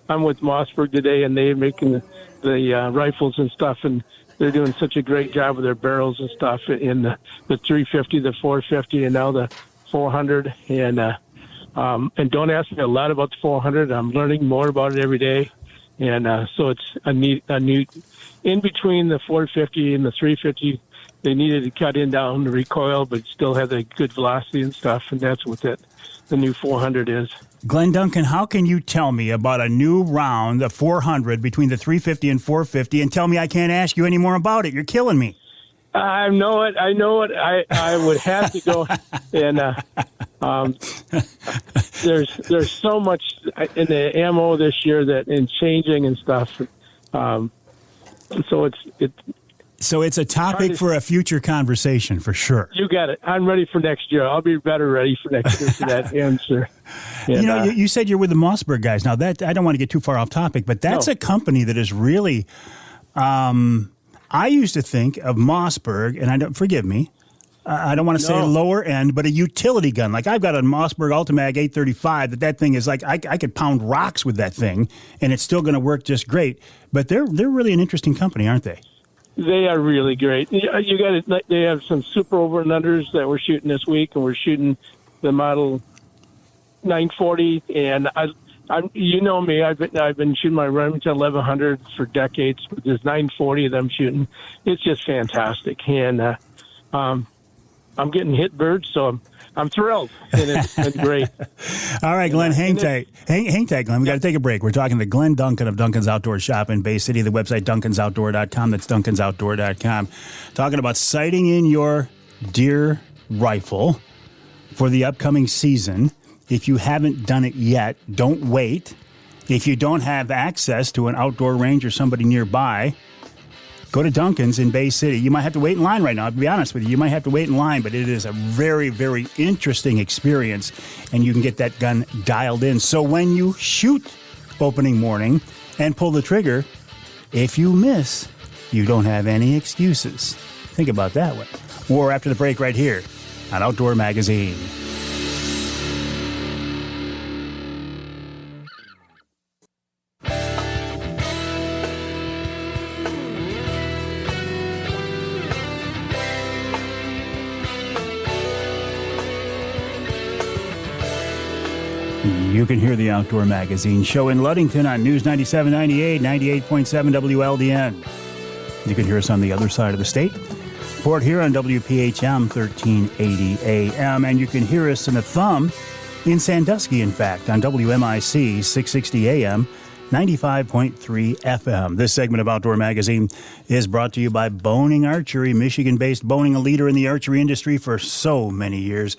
I'm with Mossberg today, and they're making the rifles and stuff, and they're doing such a great job with their barrels and stuff in the 350, the 450, and now the 400. And don't ask me a lot about the 400. I'm learning more about it every day. And so it's a neat, in between the 450 and the 350, they needed to cut down the recoil, but still have the good velocity and stuff, and that's what the new 400 is. Glenn Duncan, how can you tell me about a new round, the 400, between the 350 and 450, and tell me I can't ask you any more about it? You're killing me. I know it. I would have to go, and there's so much in the ammo this year that in changing and stuff. So it's a topic for a future conversation for sure. You got it. I'm ready for next year. I'll be better ready for next year for that answer. And, you said you're with the Mossberg guys. Now that I don't want to get too far off topic, but that's a company that is really. I used to think of Mossberg, and forgive me, I don't want to say lower end, but a utility gun. Like I've got a Mossberg Ultimag 835. That thing is like I could pound rocks with that thing, and it's still going to work just great. But they're really an interesting company, aren't they? They are really great. You got it. They have some super over and unders that we're shooting this week, and we're shooting the model 940. And you know me, I've been shooting my Remington 1100 for decades. There's 940 of them shooting. It's just fantastic. And I'm getting hit birds, so I'm thrilled, and it's been great. All right, Glenn, hang tight. Hang tight, Glenn. We got to take a break. We're talking to Glenn Duncan of Duncan's Outdoor Shop in Bay City. The website, duncansoutdoor.com. That's duncansoutdoor.com. Talking about sighting in your deer rifle for the upcoming season. If you haven't done it yet, don't wait. If you don't have access to an outdoor range or somebody nearby, go to Duncan's in Bay City. You might have to wait in line right now. To be honest with you, you might have to wait in line, but it is a very, very interesting experience, and you can get that gun dialed in. So when you shoot opening morning and pull the trigger, if you miss, you don't have any excuses. Think about that one. More after the break right here on Outdoor Magazine. You can hear the Outdoor Magazine show in Ludington on News 97.98, 98.7 WLDN. You can hear us on the other side of the state. Port Huron, WPHM 1380 AM. And you can hear us in a thumb in Sandusky, in fact, on WMIC 660 AM, 95.3 FM. This segment of Outdoor Magazine is brought to you by Boning Archery, Michigan-based Boning, a leader in the archery industry for so many years.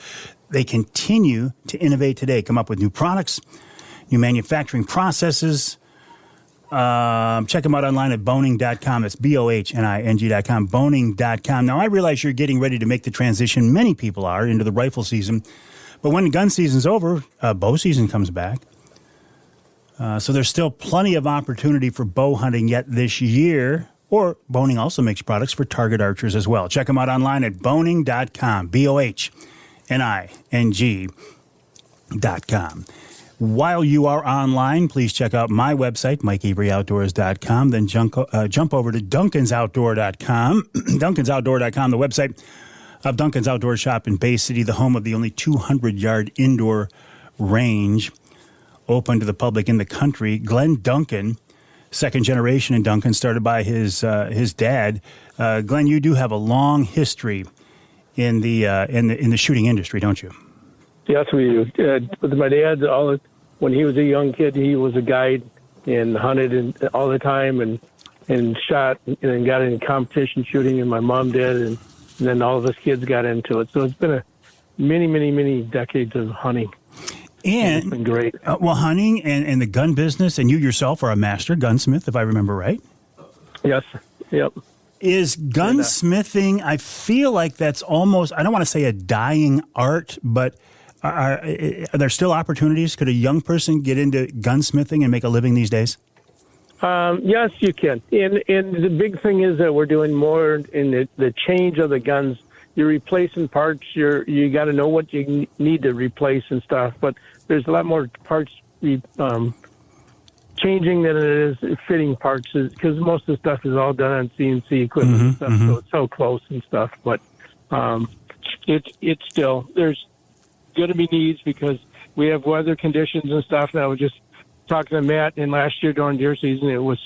They continue to innovate today, come up with new products, new manufacturing processes. Check them out online at boning.com. That's BOHNING.com, boning.com. Now, I realize you're getting ready to make the transition, many people are, into the rifle season. But when gun season's over, bow season comes back. So there's still plenty of opportunity for bow hunting yet this year. Or Boning also makes products for target archers as well. Check them out online at boning.com, BOHNING.com. While you are online, please check out my website, MikeAveryOutdoors.com. Then jump over to Duncan'sOutdoor.com. Duncan'sOutdoor.com, the website of Duncan's Outdoor Shop in Bay City, the home of the only 200-yard indoor range open to the public in the country. Glenn Duncan, second generation in Duncan, started by his dad. Glenn, you do have a long history in the shooting industry, don't you? Yes, we do. With my dad, when he was a young kid, he was a guide and hunted all the time and shot and got into competition shooting, and my mom did, and then all of us kids got into it. So it's been many decades of hunting. And it's been great. Well, hunting and the gun business, and you yourself are a master gunsmith, if I remember right. Yes. Yep. Is gunsmithing, I feel like that's almost, I don't want to say a dying art, but are there still opportunities? Could a young person get into gunsmithing and make a living these days? Yes, you can. And the big thing is that we're doing more in the change of the guns. You're replacing parts. You got to know what you need to replace and stuff. But there's a lot more parts changing than it is fitting parts, because most of the stuff is all done on CNC equipment and stuff. So it's so close and stuff. But it's still, there's going to be needs because we have weather conditions and stuff. And I was just talking to Matt, and last year during deer season, it was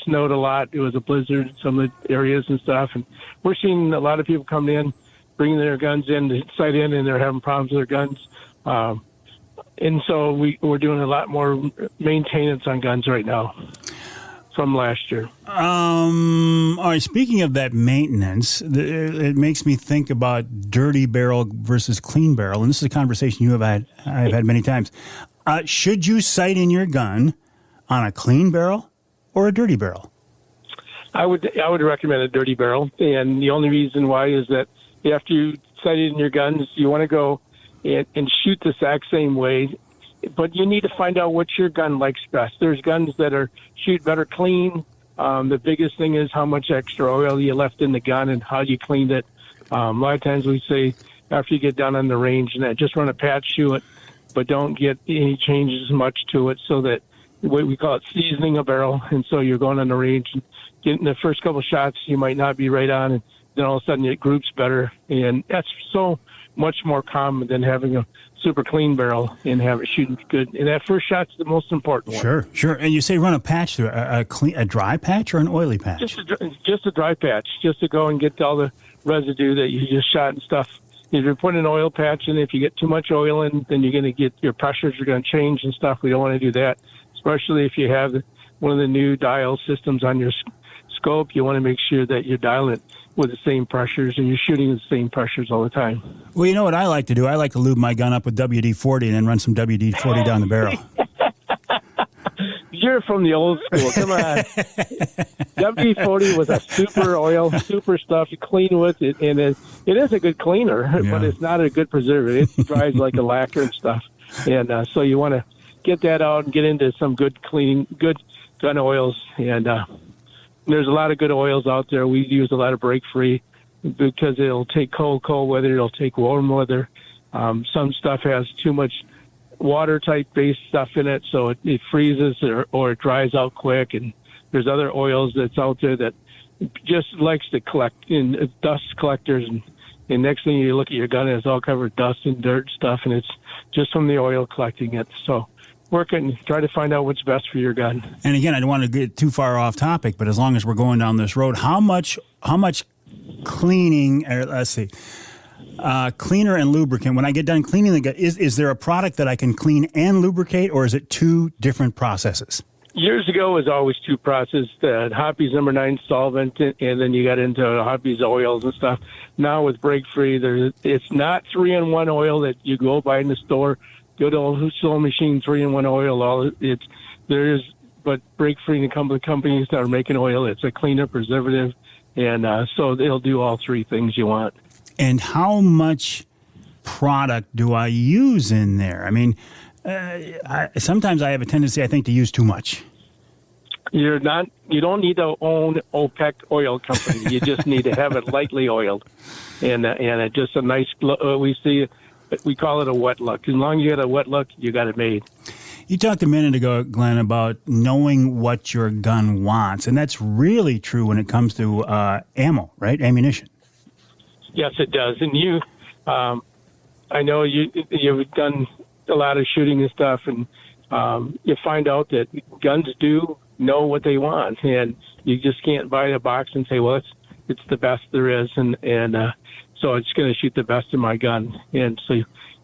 snowed a lot. It was a blizzard in some of the areas and stuff. And we're seeing a lot of people coming in, bringing their guns in to sight in, and they're having problems with their guns. And so we're doing a lot more maintenance on guns right now from last year. All right, speaking of that maintenance, it makes me think about dirty barrel versus clean barrel. And this is a conversation I've had many times. Should you sight in your gun on a clean barrel or a dirty barrel? I would recommend a dirty barrel. And the only reason why is that after you sight it in your guns, you want to go and shoot the exact same way, but you need to find out what your gun likes best. There's guns that shoot better clean. The biggest thing is how much extra oil you left in the gun and how you cleaned it. A lot of times we say after you get down on the range and just run a patch to it, but don't get any changes much to it, so that we call it seasoning a barrel. And so you're going on the range and getting the first couple shots, you might not be right on, and then all of a sudden it groups better. And that's so much more common than having a super clean barrel and have it shooting good. And that first shot's the most important one. Sure. And you say run a patch through a dry patch or an oily patch? Just a dry patch, just to go and get all the residue that you just shot and stuff if you're putting an oil patch in, if you get too much oil in, then you're going to get your pressures are going to change and stuff. We don't want to do that, especially if you have one of the new dial systems on your scope. You want to make sure that you're dialing it with the same pressures and you're shooting the same pressures all the time. Well, you know what I like to do? I like to lube my gun up with WD-40 and then run some WD-40 down the barrel. You're from the old school. Come on. WD-40 was a super oil, super stuff to clean with it, and it is a good cleaner, but it's not a good preservative. It dries like a lacquer and stuff, and so you want to get that out and get into some good cleaning, good gun oils, and there's a lot of good oils out there. We use a lot of break-free because it'll take cold weather, it'll take warm weather. Some stuff has too much water-type based stuff in it, so it freezes or it dries out quick. And there's other oils that's out there that just likes to collect in dust collectors. And next thing you look at your gun, it's all covered with dust and dirt stuff, and it's just from the oil collecting it. So try to find out what's best for your gun. And again, I don't want to get too far off topic, but as long as we're going down this road, how much cleaning? Let's see. Cleaner and lubricant. When I get done cleaning the gun, is there a product that I can clean and lubricate, or is it two different processes? Years ago, it was always two processes: Hoppy's number 9 solvent, and then you got into Hoppy's oils and stuff. Now with Break Free, it's not 3-in-1 oil that you go buy in the store. Good old sewing machine 3-in-1 oil. But Break Free and a couple of companies that are making oil, it's a cleaner, preservative, and so they'll do all three things you want. And how much product do I use in there? I mean, sometimes I have a tendency, I think, to use too much. You don't need to own OPEC oil company. You just need to have it lightly oiled, and just a nice. We call it a wet look. As long as you got a wet look, you got it made. You talked a minute ago, Glenn, about knowing what your gun wants, and that's really true when it comes to ammo, right? Ammunition. Yes, it does. And I know you've done a lot of shooting and stuff, and you find out that guns do know what they want, and you just can't buy a box and say, well, it's the best there is, and so it's going to shoot the best in my gun. And so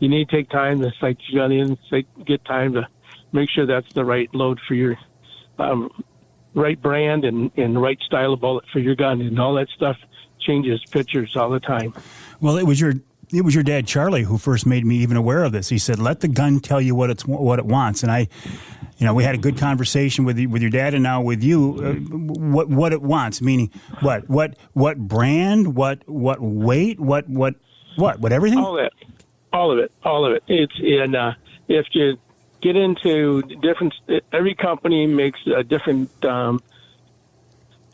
you need to take time to sight your gun in, get time to make sure that's the right load for your right brand and right style of bullet for your gun, and all that stuff changes pictures all the time. Well, it was your dad, Charlie, who first made me even aware of this. He said, "Let the gun tell you what it wants." And we had a good conversation with your dad, and now with you, what it wants, meaning what brand, what weight, what everything. All of it. It's if you get into different, every company makes a different.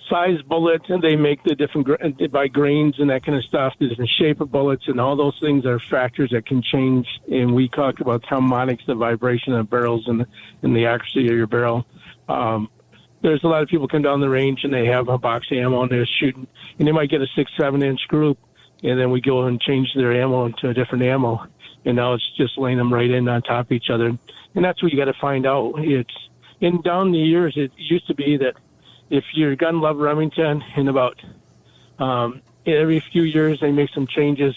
Size bullets, and they make the different by grains and that kind of stuff, the different shape of bullets, and all those things are factors that can change. And we talk about harmonics, the vibration of barrels and the accuracy of your barrel. There's a lot of people come down the range and they have a box of ammo and they're shooting, and they might get a 6-7 inch group, and then we go and change their ammo into a different ammo, and now it's just laying them right in on top of each other. And that's what you got to find out. Down the years, it used to be that if your gun loved Remington, in about every few years they make some changes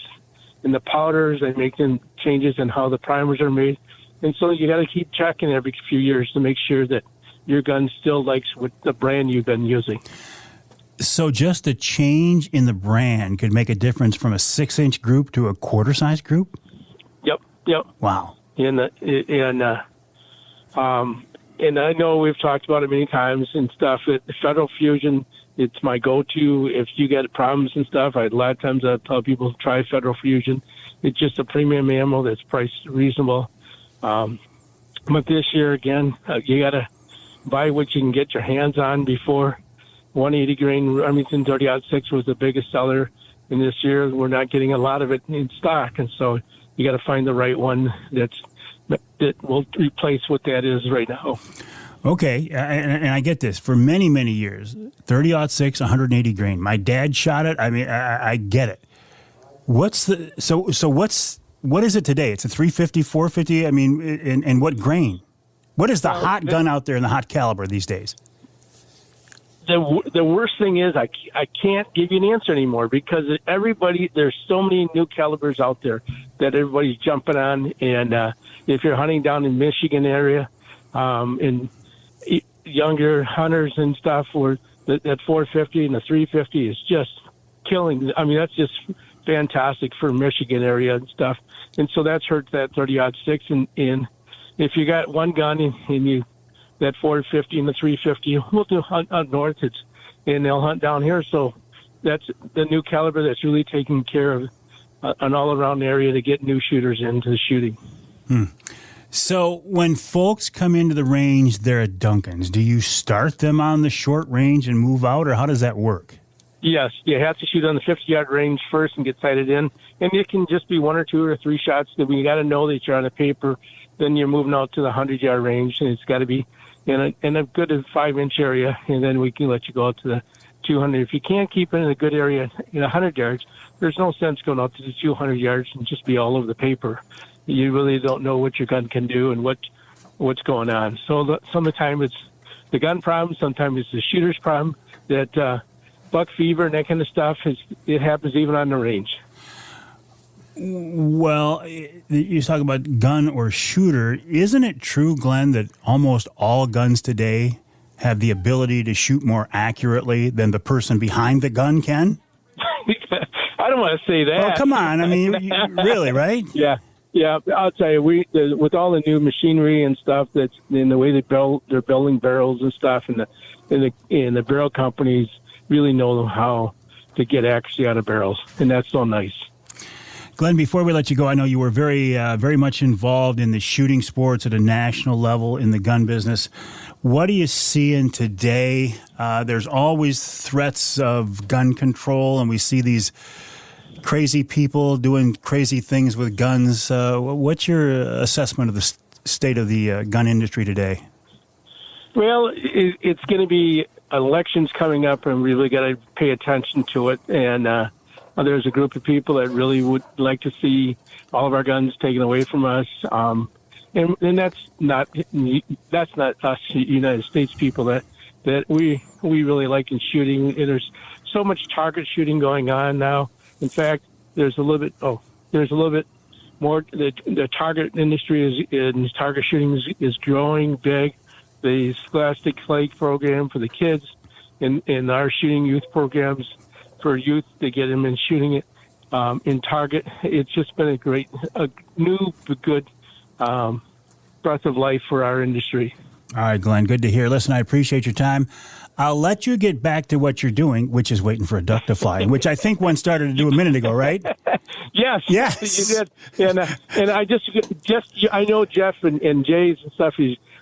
in the powders, they make some changes in how the primers are made, and so you got to keep checking every few years to make sure that your gun still likes what the brand you've been using. So just a change in the brand could make a difference from a 6-inch group to a quarter-size group? Yep. Wow. And I know we've talked about it many times and stuff. The Federal Fusion, it's my go-to. If you get problems and stuff, a lot of times I tell people to try Federal Fusion. It's just a premium ammo that's priced reasonable. But this year, again, you got to buy what you can get your hands on before. 180 grain Remington 30-06 was the biggest seller. And this year, we're not getting a lot of it in stock. And so you got to find the right one that will replace what that is right now. Okay, and I get this. For many, many years, 30-06, 180 grain. My dad shot it. I mean, I get it. What is it today? It's a 350, 450? I mean, and what grain? What is the hot gun out there in the hot caliber these days? the worst thing is I can't give you an answer anymore because there's so many new calibers out there that everybody's jumping on. And if you're hunting down in Michigan area, and younger hunters and stuff, where that 450 and the 350 is just killing. I mean, that's just fantastic for Michigan area and stuff. And so that's hurt that 30-06. And if you got one gun and you that 450 and the 350, we'll do hunt up north. And they'll hunt down here. So that's the new caliber that's really taking care of an all-around area to get new shooters into shooting. So when folks come into the range, they're at Duncan's. Do you start them on the short range and move out, or how does that work? Yes, you have to shoot on the 50-yard range first and get sighted in. And it can just be 1 or 2 or 3 shots. That you got to know that you're on a paper. Then you're moving out to the 100-yard range, and it's got to be in a good 5-inch area, and then we can let you go out to the 200. If you can't keep it in a good area in 100 yards, there's no sense going out to the 200 yards and just be all over the paper. You really don't know what your gun can do and what's going on. So some of the time it's the gun problem, sometimes it's the shooter's problem. That buck fever and that kind of stuff, it happens even on the range. Well, you talk about gun or shooter. Isn't it true, Glenn, that almost all guns today have the ability to shoot more accurately than the person behind the gun can? I don't want to say that. Oh, come on. I mean, really, right? Yeah. I'll tell you, with all the new machinery and stuff that's in the way they're building barrels and stuff, and the barrel companies really know how to get accuracy out of barrels, and that's so nice. Glenn, before we let you go, I know you were very much involved in the shooting sports at a national level in the gun business. What are you seeing today? There's always threats of gun control, and we see these crazy people doing crazy things with guns. What's your assessment of the state of the gun industry today? Well, it's going to be elections coming up, and we really got to pay attention to it. And there's a group of people that really would like to see all of our guns taken away from us. And that's not us United States people that we really like in shooting. And there's so much target shooting going on now. In fact, there's a little bit more. The target industry in target shooting is growing big. The Scholastic Flag program for the kids and our shooting youth programs for youth to get them in shooting it in target. It's just been a new, good breath of life for our industry. All right, Glenn, good to hear. Listen, I appreciate your time. I'll let you get back to what you're doing, which is waiting for a duck to fly, which I think one started to do a minute ago, right? Yes, you did. And I know Jeff and Jay's and stuff.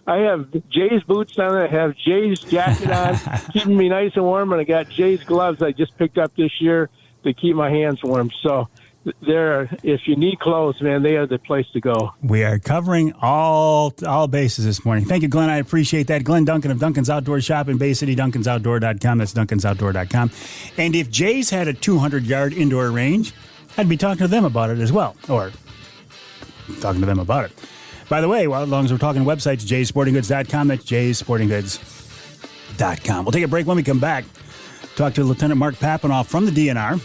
I have Jay's boots on. I have Jay's jacket on, keeping me nice and warm, and I got Jay's gloves I just picked up this year to keep my hands warm. So if you need clothes, man, they are the place to go. We are covering all bases this morning. Thank you, Glenn. I appreciate that. Glenn Duncan of Duncan's Outdoor Shop in Bay City, duncansoutdoor.com. That's duncansoutdoor.com. And if Jay's had a 200-yard indoor range, I'd be talking to them about it as well, or talking to them about it. By the way, as long as we're talking websites, jaysportinggoods.com. That's jaysportinggoods.com. We'll take a break. When we come back, talk to Lieutenant Mark Papineau from the DNR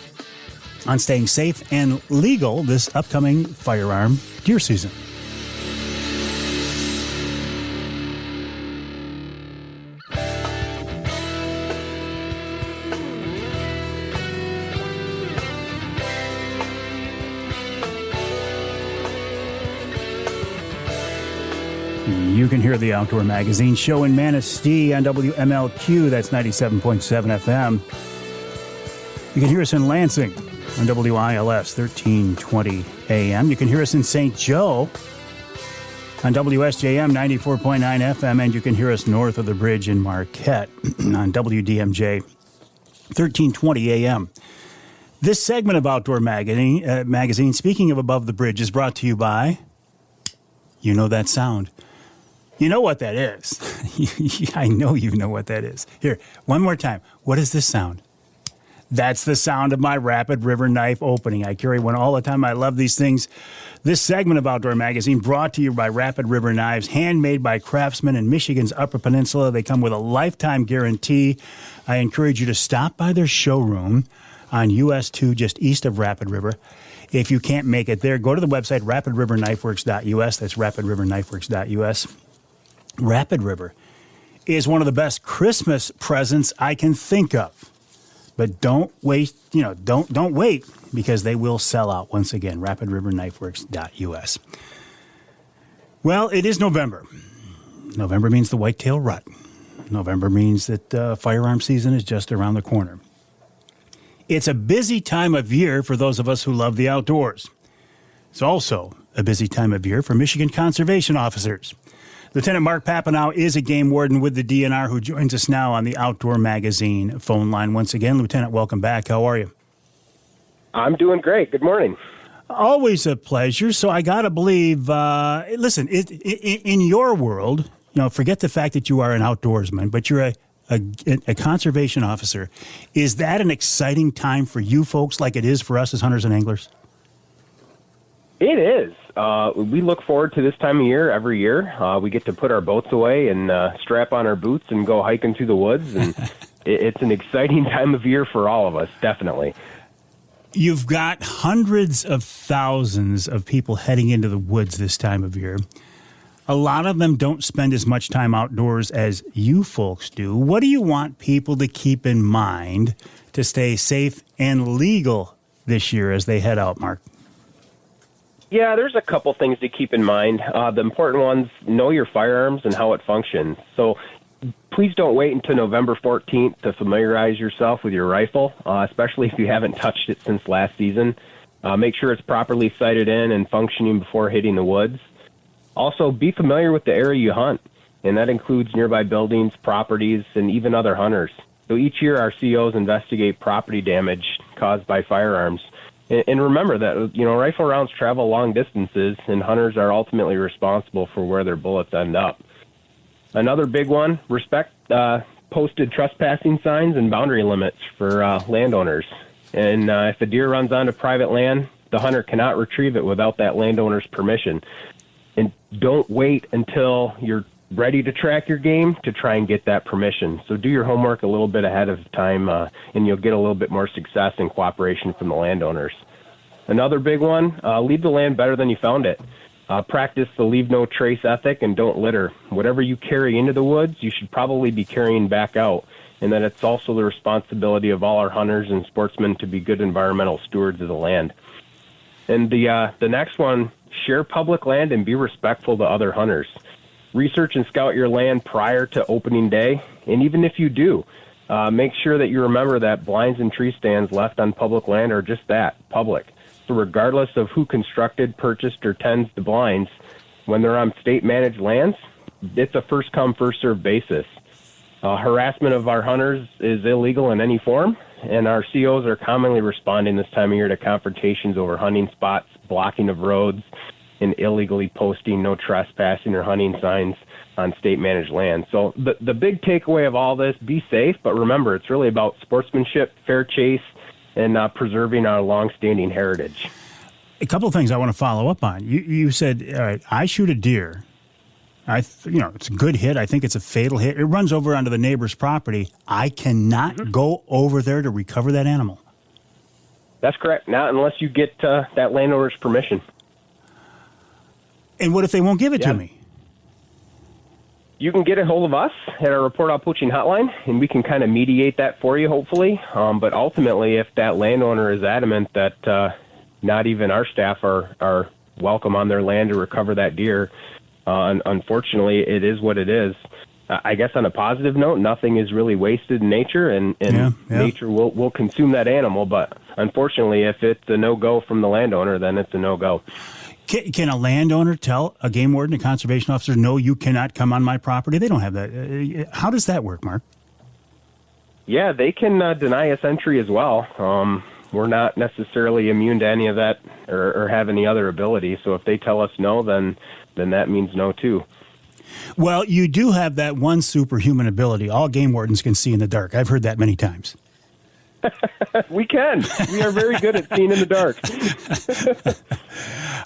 on staying safe and legal this upcoming firearm deer season. You can hear the Outdoor Magazine show in Manistee on WMLQ. That's 97.7 FM. You can hear us in Lansing on WILS 1320 AM. You can hear us in St. Joe on WSJM 94.9 FM, and you can hear us north of the bridge in Marquette on WDMJ 1320 AM. This segment of Outdoor Magazine, speaking of Above the Bridge, is brought to you by, you know that sound. You know what that is. I know you know what that is. Here, one more time. What is this sound? That's the sound of my Rapid River knife opening. I carry one all the time. I love these things. This segment of Outdoor Magazine brought to you by Rapid River Knives, handmade by craftsmen in Michigan's Upper Peninsula. They come with a lifetime guarantee. I encourage you to stop by their showroom on US 2, just east of Rapid River. If you can't make it there, go to the website, rapidriverknifeworks.us. That's rapidriverknifeworks.us. Rapid River is one of the best Christmas presents I can think of. But don't wait, don't wait, because they will sell out once again. RapidRiverKnifeWorks.us. Well, it is November. November means the whitetail rut. November means that firearm season is just around the corner. It's a busy time of year for those of us who love the outdoors. It's also a busy time of year for Michigan conservation officers. Lieutenant Mark Papineau is a game warden with the DNR who joins us now on the Outdoor Magazine phone line. Once again, Lieutenant, welcome back. How are you? I'm doing great. Good morning. Always a pleasure. So I got to believe, listen, in your world, forget the fact that you are an outdoorsman, but you're a conservation officer. Is that an exciting time for you folks like it is for us as hunters and anglers? It is. We look forward to this time of year every year. We get to put our boats away and strap on our boots and go hiking through the woods. And it's an exciting time of year for all of us, definitely. You've got hundreds of thousands of people heading into the woods this time of year. A lot of them don't spend as much time outdoors as you folks do. What do you want people to keep in mind to stay safe and legal this year as they head out, Mark? Yeah, there's a couple things to keep in mind. The important ones, know your firearms and how it functions. So please don't wait until November 14th to familiarize yourself with your rifle, especially if you haven't touched it since last season. Make sure it's properly sighted in and functioning before hitting the woods. Also, be familiar with the area you hunt, and that includes nearby buildings, properties, and even other hunters. So each year our COs investigate property damage caused by firearms. And remember that, rifle rounds travel long distances, and hunters are ultimately responsible for where their bullets end up. Another big one, respect posted trespassing signs and boundary limits for landowners. And if a deer runs onto private land, the hunter cannot retrieve it without that landowner's permission. And don't wait until you're ready to track your game to try and get that permission. So do your homework a little bit ahead of time, and you'll get a little bit more success and cooperation from the landowners. Another big one, leave the land better than you found it. Practice the leave no trace ethic and don't litter. Whatever you carry into the woods, you should probably be carrying back out. And then it's also the responsibility of all our hunters and sportsmen to be good environmental stewards of the land. And the next one, share public land and be respectful to other hunters. Research and scout your land prior to opening day, and even if you do, make sure that you remember that blinds and tree stands left on public land are just that, public. So regardless of who constructed, purchased, or tends the blinds, when they're on state-managed lands, it's a first-come, first-served basis. Harassment of our hunters is illegal in any form, and our COs are commonly responding this time of year to confrontations over hunting spots, blocking of roads, and illegally posting no trespassing or hunting signs on state-managed land. So the big takeaway of all this, be safe, but remember, it's really about sportsmanship, fair chase, and preserving our long-standing heritage. A couple of things I want to follow up on. You said, all right, I shoot a deer. It's a good hit. I think it's a fatal hit. It runs over onto the neighbor's property. I cannot go over there to recover that animal. That's correct. Not unless you get that landowner's permission. And what if they won't give it to me? You can get a hold of us at our Report Out Poaching hotline, and we can kind of mediate that for you, hopefully. But ultimately, if that landowner is adamant that not even our staff are welcome on their land to recover that deer, unfortunately, it is what it is. I guess on a positive note, nothing is really wasted in nature, and nature will consume that animal. But unfortunately, if it's a no-go from the landowner, then it's a no-go. Can a landowner tell a game warden, a conservation officer, no, you cannot come on my property? They don't have that. How does that work, Mark? Yeah, they can deny us entry as well. We're not necessarily immune to any of that or have any other ability. So if they tell us no, then that means no, too. Well, you do have that one superhuman ability all game wardens can see in the dark. I've heard that many times. We can. We are very good at seeing in the dark.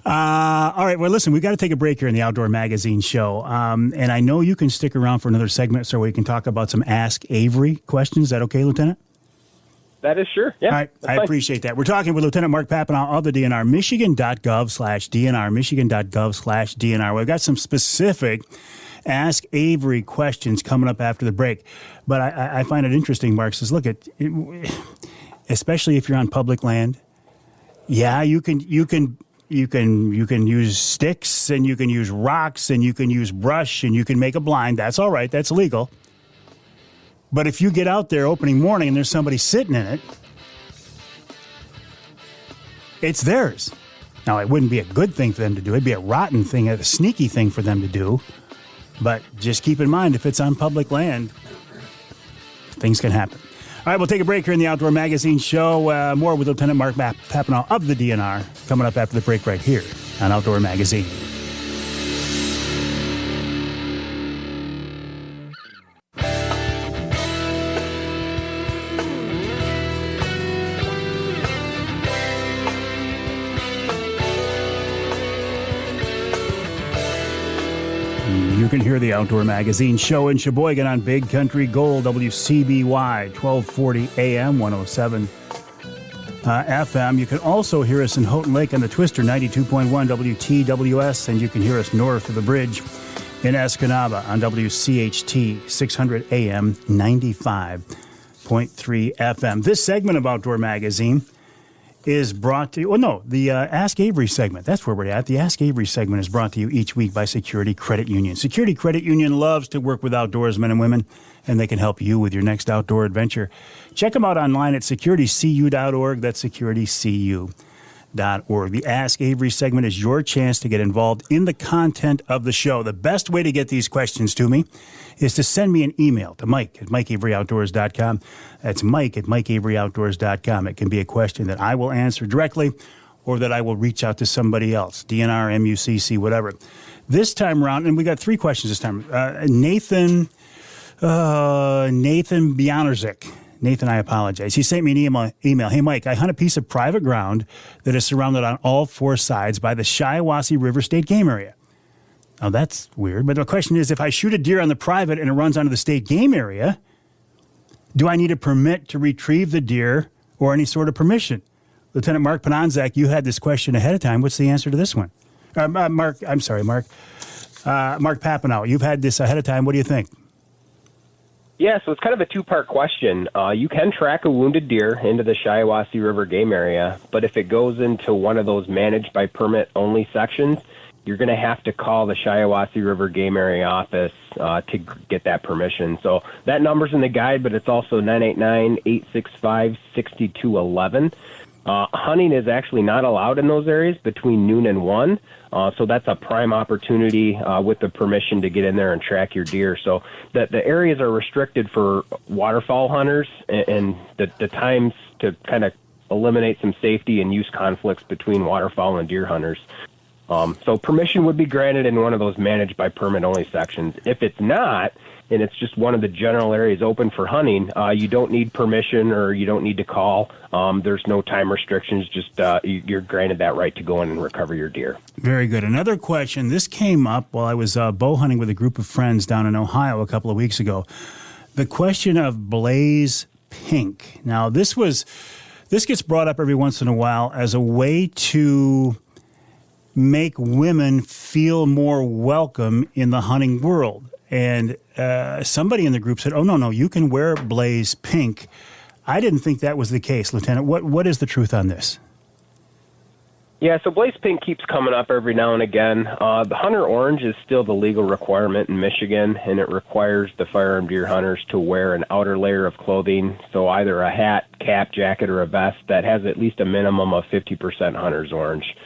All right. Well, listen, we've got to take a break here in the Outdoor Magazine show. And I know you can stick around for another segment so we can talk about some Ask Avery questions. Is that okay, Lieutenant? That is sure. Yeah. All right. I appreciate that. We're talking with Lieutenant Mark Papineau of the DNR, Michigan.gov/DNR, Michigan.gov/DNR. We've got some specific Ask Avery questions coming up after the break. But I find it interesting, Mark says, look, especially if you're on public land, yeah, you can use sticks and you can use rocks and you can use brush and you can make a blind. That's all right. That's legal. But if you get out there opening morning and there's somebody sitting in it, it's theirs. Now, it wouldn't be a good thing for them to do. It'd be a rotten thing, a sneaky thing for them to do. But just keep in mind, if it's on public land, things can happen. All right, we'll take a break here in the Outdoor Magazine show. More with Lieutenant Mark Papineau of the DNR coming up after the break right here on Outdoor Magazine. You can hear the Outdoor Magazine show in Sheboygan on Big Country Gold, WCBY, 1240 AM, 107 FM. You can also hear us in Houghton Lake on the Twister, 92.1 WTWS, and you can hear us north of the bridge in Escanaba on WCHT, 600 AM, 95.3 FM. This segment of Outdoor Magazine is brought to you, the Ask Avery segment. That's where we're at. The Ask Avery segment is brought to you each week by Security Credit Union. Security Credit Union loves to work with outdoorsmen and women, and they can help you with your next outdoor adventure. Check them out online at securitycu.org. That's securitycu.org. The Ask Avery segment is your chance to get involved in the content of the show. The best way to get these questions to me is to send me an email to Mike@MikeAveryOutdoors.com. That's Mike@MikeAveryOutdoors.com. It can be a question that I will answer directly or that I will reach out to somebody else, DNR, MUCC, whatever. This time around, and we got three questions this time. Nathan Bionarzik. Nathan, I apologize. He sent me an email. Hey, Mike, I hunt a piece of private ground that is surrounded on all four sides by the Shiawassee River State Game Area. Now, that's weird. But the question is, if I shoot a deer on the private and it runs onto the state game area, do I need a permit to retrieve the deer or any sort of permission? Lieutenant Mark Pananzak, you had this question ahead of time. What's the answer to this one? Mark Papineau, you've had this ahead of time. What do you think? Yeah, so it's kind of a two-part question. You can track a wounded deer into the Shiawassee River game area, but if it goes into one of those managed by permit only sections, you're going to have to call the Shiawassee River game area office to get that permission. So that number's in the guide, but it's also 989-865-6211. Hunting is actually not allowed in those areas between noon and 1. So that's a prime opportunity with the permission to get in there and track your deer. So the areas are restricted for waterfowl hunters and the times to kind of eliminate some safety and use conflicts between waterfowl and deer hunters. So permission would be granted in one of those managed by permit only sections. If it's not, and it's just one of the general areas open for hunting, you don't need permission or you don't need to call. There's no time restrictions. Just you're granted that right to go in and recover your deer. Very good. Another question. This came up while I was bow hunting with a group of friends down in Ohio a couple of weeks ago. The question of blaze pink. Now, this gets brought up every once in a while as a way to make women feel more welcome in the hunting world. And somebody in the group said, oh, no, you can wear blaze pink. I didn't think that was the case, Lieutenant. What is the truth on this? Yeah, so blaze pink keeps coming up every now and again. The hunter orange is still the legal requirement in Michigan, and it requires the firearm deer hunters to wear an outer layer of clothing, so either a hat, cap, jacket, or a vest that has at least a minimum of 50% hunter's orange.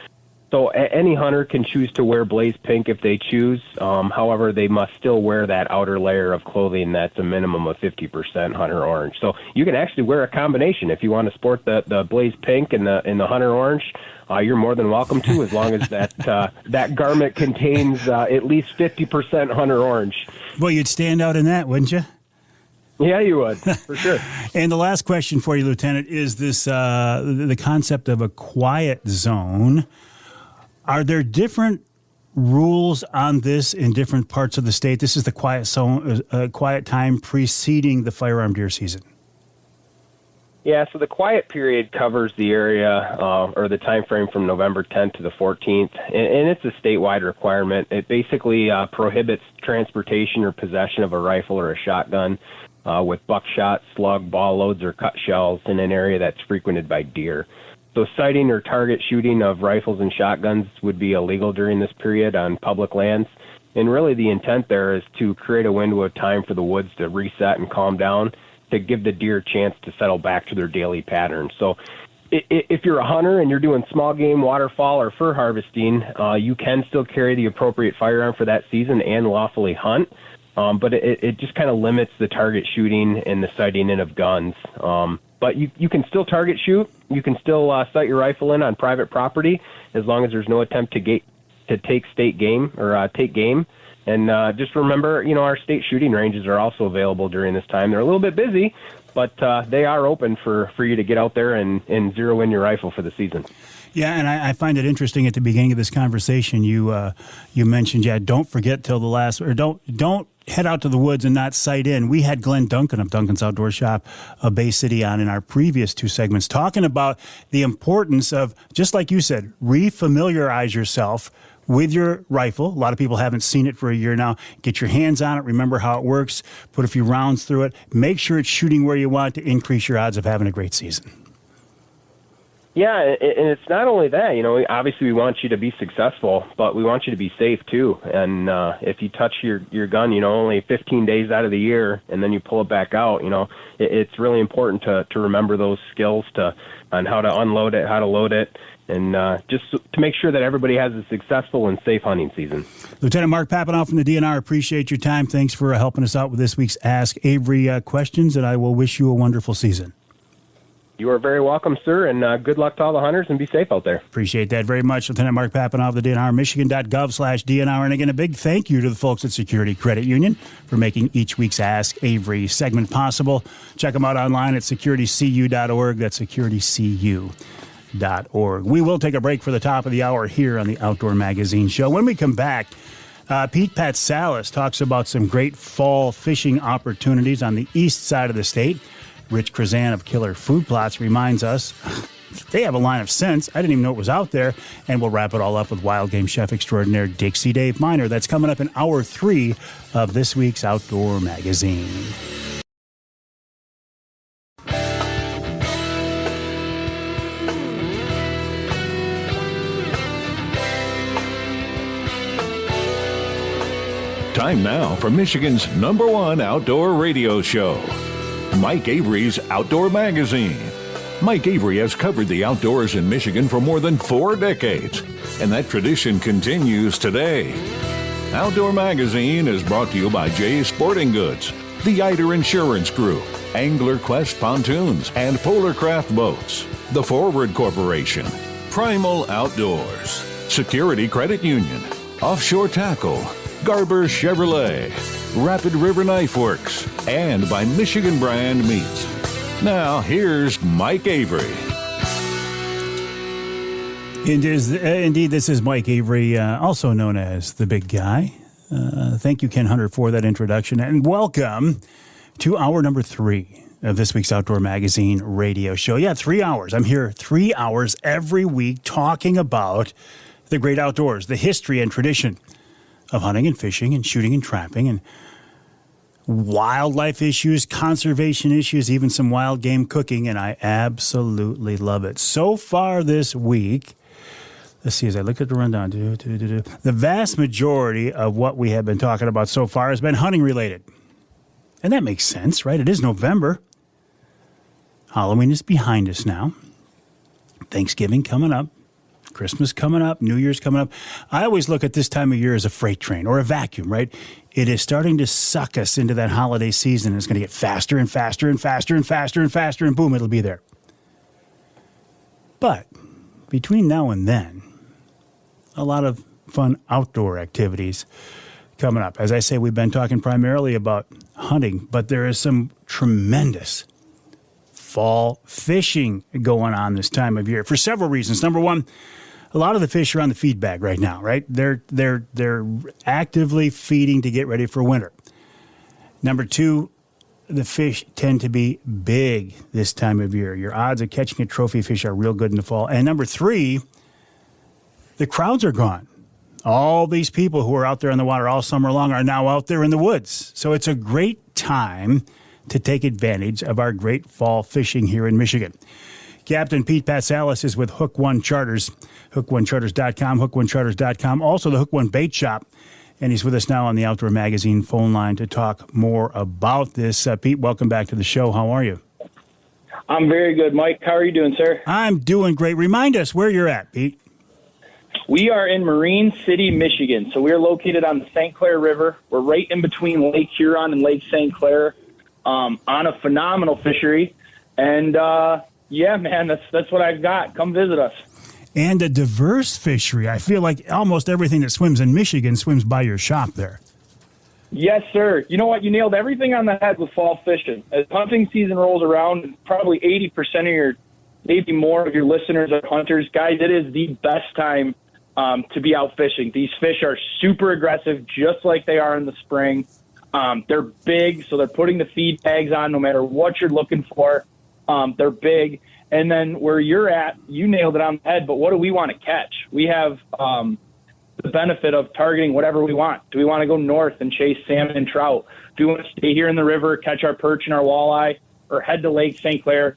So any hunter can choose to wear blaze pink if they choose. However, they must still wear that outer layer of clothing that's a minimum of 50% hunter orange. So you can actually wear a combination. If you want to sport the blaze pink and the hunter orange, you're more than welcome to, as long as that garment contains at least 50% hunter orange. Well, you'd stand out in that, wouldn't you? Yeah, you would, for sure. And the last question for you, Lieutenant, is this the concept of a quiet zone. Are there different rules on this in different parts of the state? This is the quiet zone, quiet time preceding the firearm deer season. Yeah, so the quiet period covers the area or the time frame from November 10th to the 14th, and it's a statewide requirement. It basically prohibits transportation or possession of a rifle or a shotgun with buckshot, slug, ball loads, or cut shells in an area that's frequented by deer. So sighting or target shooting of rifles and shotguns would be illegal during this period on public lands. And really the intent there is to create a window of time for the woods to reset and calm down, to give the deer a chance to settle back to their daily pattern. So if you're a hunter and you're doing small game, waterfowl, or fur harvesting, you can still carry the appropriate firearm for that season and lawfully hunt. But it just kind of limits the target shooting and the sighting in of guns. But you can still target shoot. You can still sight your rifle in on private property as long as there's no attempt to take state game or take game. And just remember, our state shooting ranges are also available during this time. They're a little bit busy, but they are open for you to get out there and zero in your rifle for the season. Yeah, and I find it interesting at the beginning of this conversation, you mentioned, don't forget till the last, or don't head out to the woods and not sight in. We had Glenn Duncan of Duncan's Outdoor Shop of Bay City on in our previous two segments talking about the importance of, just like you said, refamiliarize yourself with your rifle. A lot of people haven't seen it for a year now. Get your hands on it. Remember how it works. Put a few rounds through it. Make sure it's shooting where you want to increase your odds of having a great season. Yeah, and it's not only that, obviously we want you to be successful, but we want you to be safe too. And if you touch your gun, only 15 days out of the year, and then you pull it back out, it's really important to remember those skills on how to unload it, how to load it, and just to make sure that everybody has a successful and safe hunting season. Lieutenant Mark Papineau from the DNR, appreciate your time. Thanks for helping us out with this week's Ask Avery questions, and I will wish you a wonderful season. You are very welcome, sir, and good luck to all the hunters, and be safe out there. Appreciate that very much. Lieutenant Mark Papineau of the DNR, michigan.gov/DNR. And again, a big thank you to the folks at Security Credit Union for making each week's Ask Avery segment possible. Check them out online at securitycu.org. That's securitycu.org. We will take a break for the top of the hour here on the Outdoor Magazine Show. When we come back, Pete Patsalis talks about some great fall fishing opportunities on the east side of the state. Rich Chrzan of Killer Food Plots reminds us they have a line of scents. I didn't even know it was out there. And we'll wrap it all up with wild game chef extraordinaire Dixie Dave Miner. That's coming up in hour 3 of this week's Outdoor Magazine. Time now for Michigan's #1 outdoor radio show, Mike Avery's Outdoor Magazine. Mike Avery has covered the outdoors in Michigan for more than 4 decades, and that tradition continues today. Outdoor Magazine is brought to you by Jay's Sporting Goods, the Eider Insurance Group, Angler Quest Pontoons and Polar Craft Boats, the Forward Corporation, Primal Outdoors, Security Credit Union, Offshore Tackle, Garber Chevrolet, Rapid River Knife Works, and by Michigan Brand Meats. Now, here's Mike Avery. Indeed, this is Mike Avery, also known as the Big Guy. Thank you, Ken Hunter, for that introduction, and welcome to hour number 3 of this week's Outdoor Magazine radio show. Yeah, 3 hours. I'm here 3 hours every week talking about the great outdoors, the history and tradition of hunting and fishing and shooting and trapping and wildlife issues, conservation issues, even some wild game cooking, and I absolutely love it. So far this week, let's see, as I look at the rundown, the vast majority of what we have been talking about so far has been hunting related. And that makes sense, right? It is November. Halloween is behind us now. Thanksgiving coming up. Christmas coming up, New Year's coming up. I always look at this time of year as a freight train or a vacuum, right? It is starting to suck us into that holiday season. It's going to get faster and faster and faster and faster and faster, and boom, it'll be there. But between now and then, a lot of fun outdoor activities coming up. As I say, we've been talking primarily about hunting, but there is some tremendous fall fishing going on this time of year for several reasons. Number one, a lot of the fish are on the feed bag right now, right? They're actively feeding to get ready for winter. Number two, the fish tend to be big this time of year. Your odds of catching a trophy fish are real good in the fall. And number three, the crowds are gone. All these people who are out there in the water all summer long are now out there in the woods. So it's a great time to take advantage of our great fall fishing here in Michigan. Captain Pete Patsalis is with Hook One Charters, hookonecharters.com, hookonecharters.com, also the Hook One Bait Shop. And he's with us now on the Outdoor Magazine phone line to talk more about this. Pete, welcome back to the show. How are you? I'm very good, Mike. How are you doing, sir? I'm doing great. Remind us where you're at, Pete. We are in Marine City, Michigan. So we are located on the St. Clair River. We're right in between Lake Huron and Lake St. Clair. On a phenomenal fishery. And, yeah, man, that's what I've got. Come visit us. And a diverse fishery. I feel like almost everything that swims in Michigan swims by your shop there. Yes, sir. You know what? You nailed everything on the head with fall fishing. As hunting season rolls around, probably 80% of your, maybe more of your listeners are hunters. Guys, it is the best time to be out fishing. These fish are super aggressive, just like they are in the spring. They're big, so they're putting the feed tags on no matter what you're looking for. They're big. And then where you're at, you nailed it on the head, but what do we want to catch? We have the benefit of targeting whatever we want. Do we want to go north and chase salmon and trout? Do we want to stay here in the river, catch our perch and our walleye, or head to Lake St. Clair,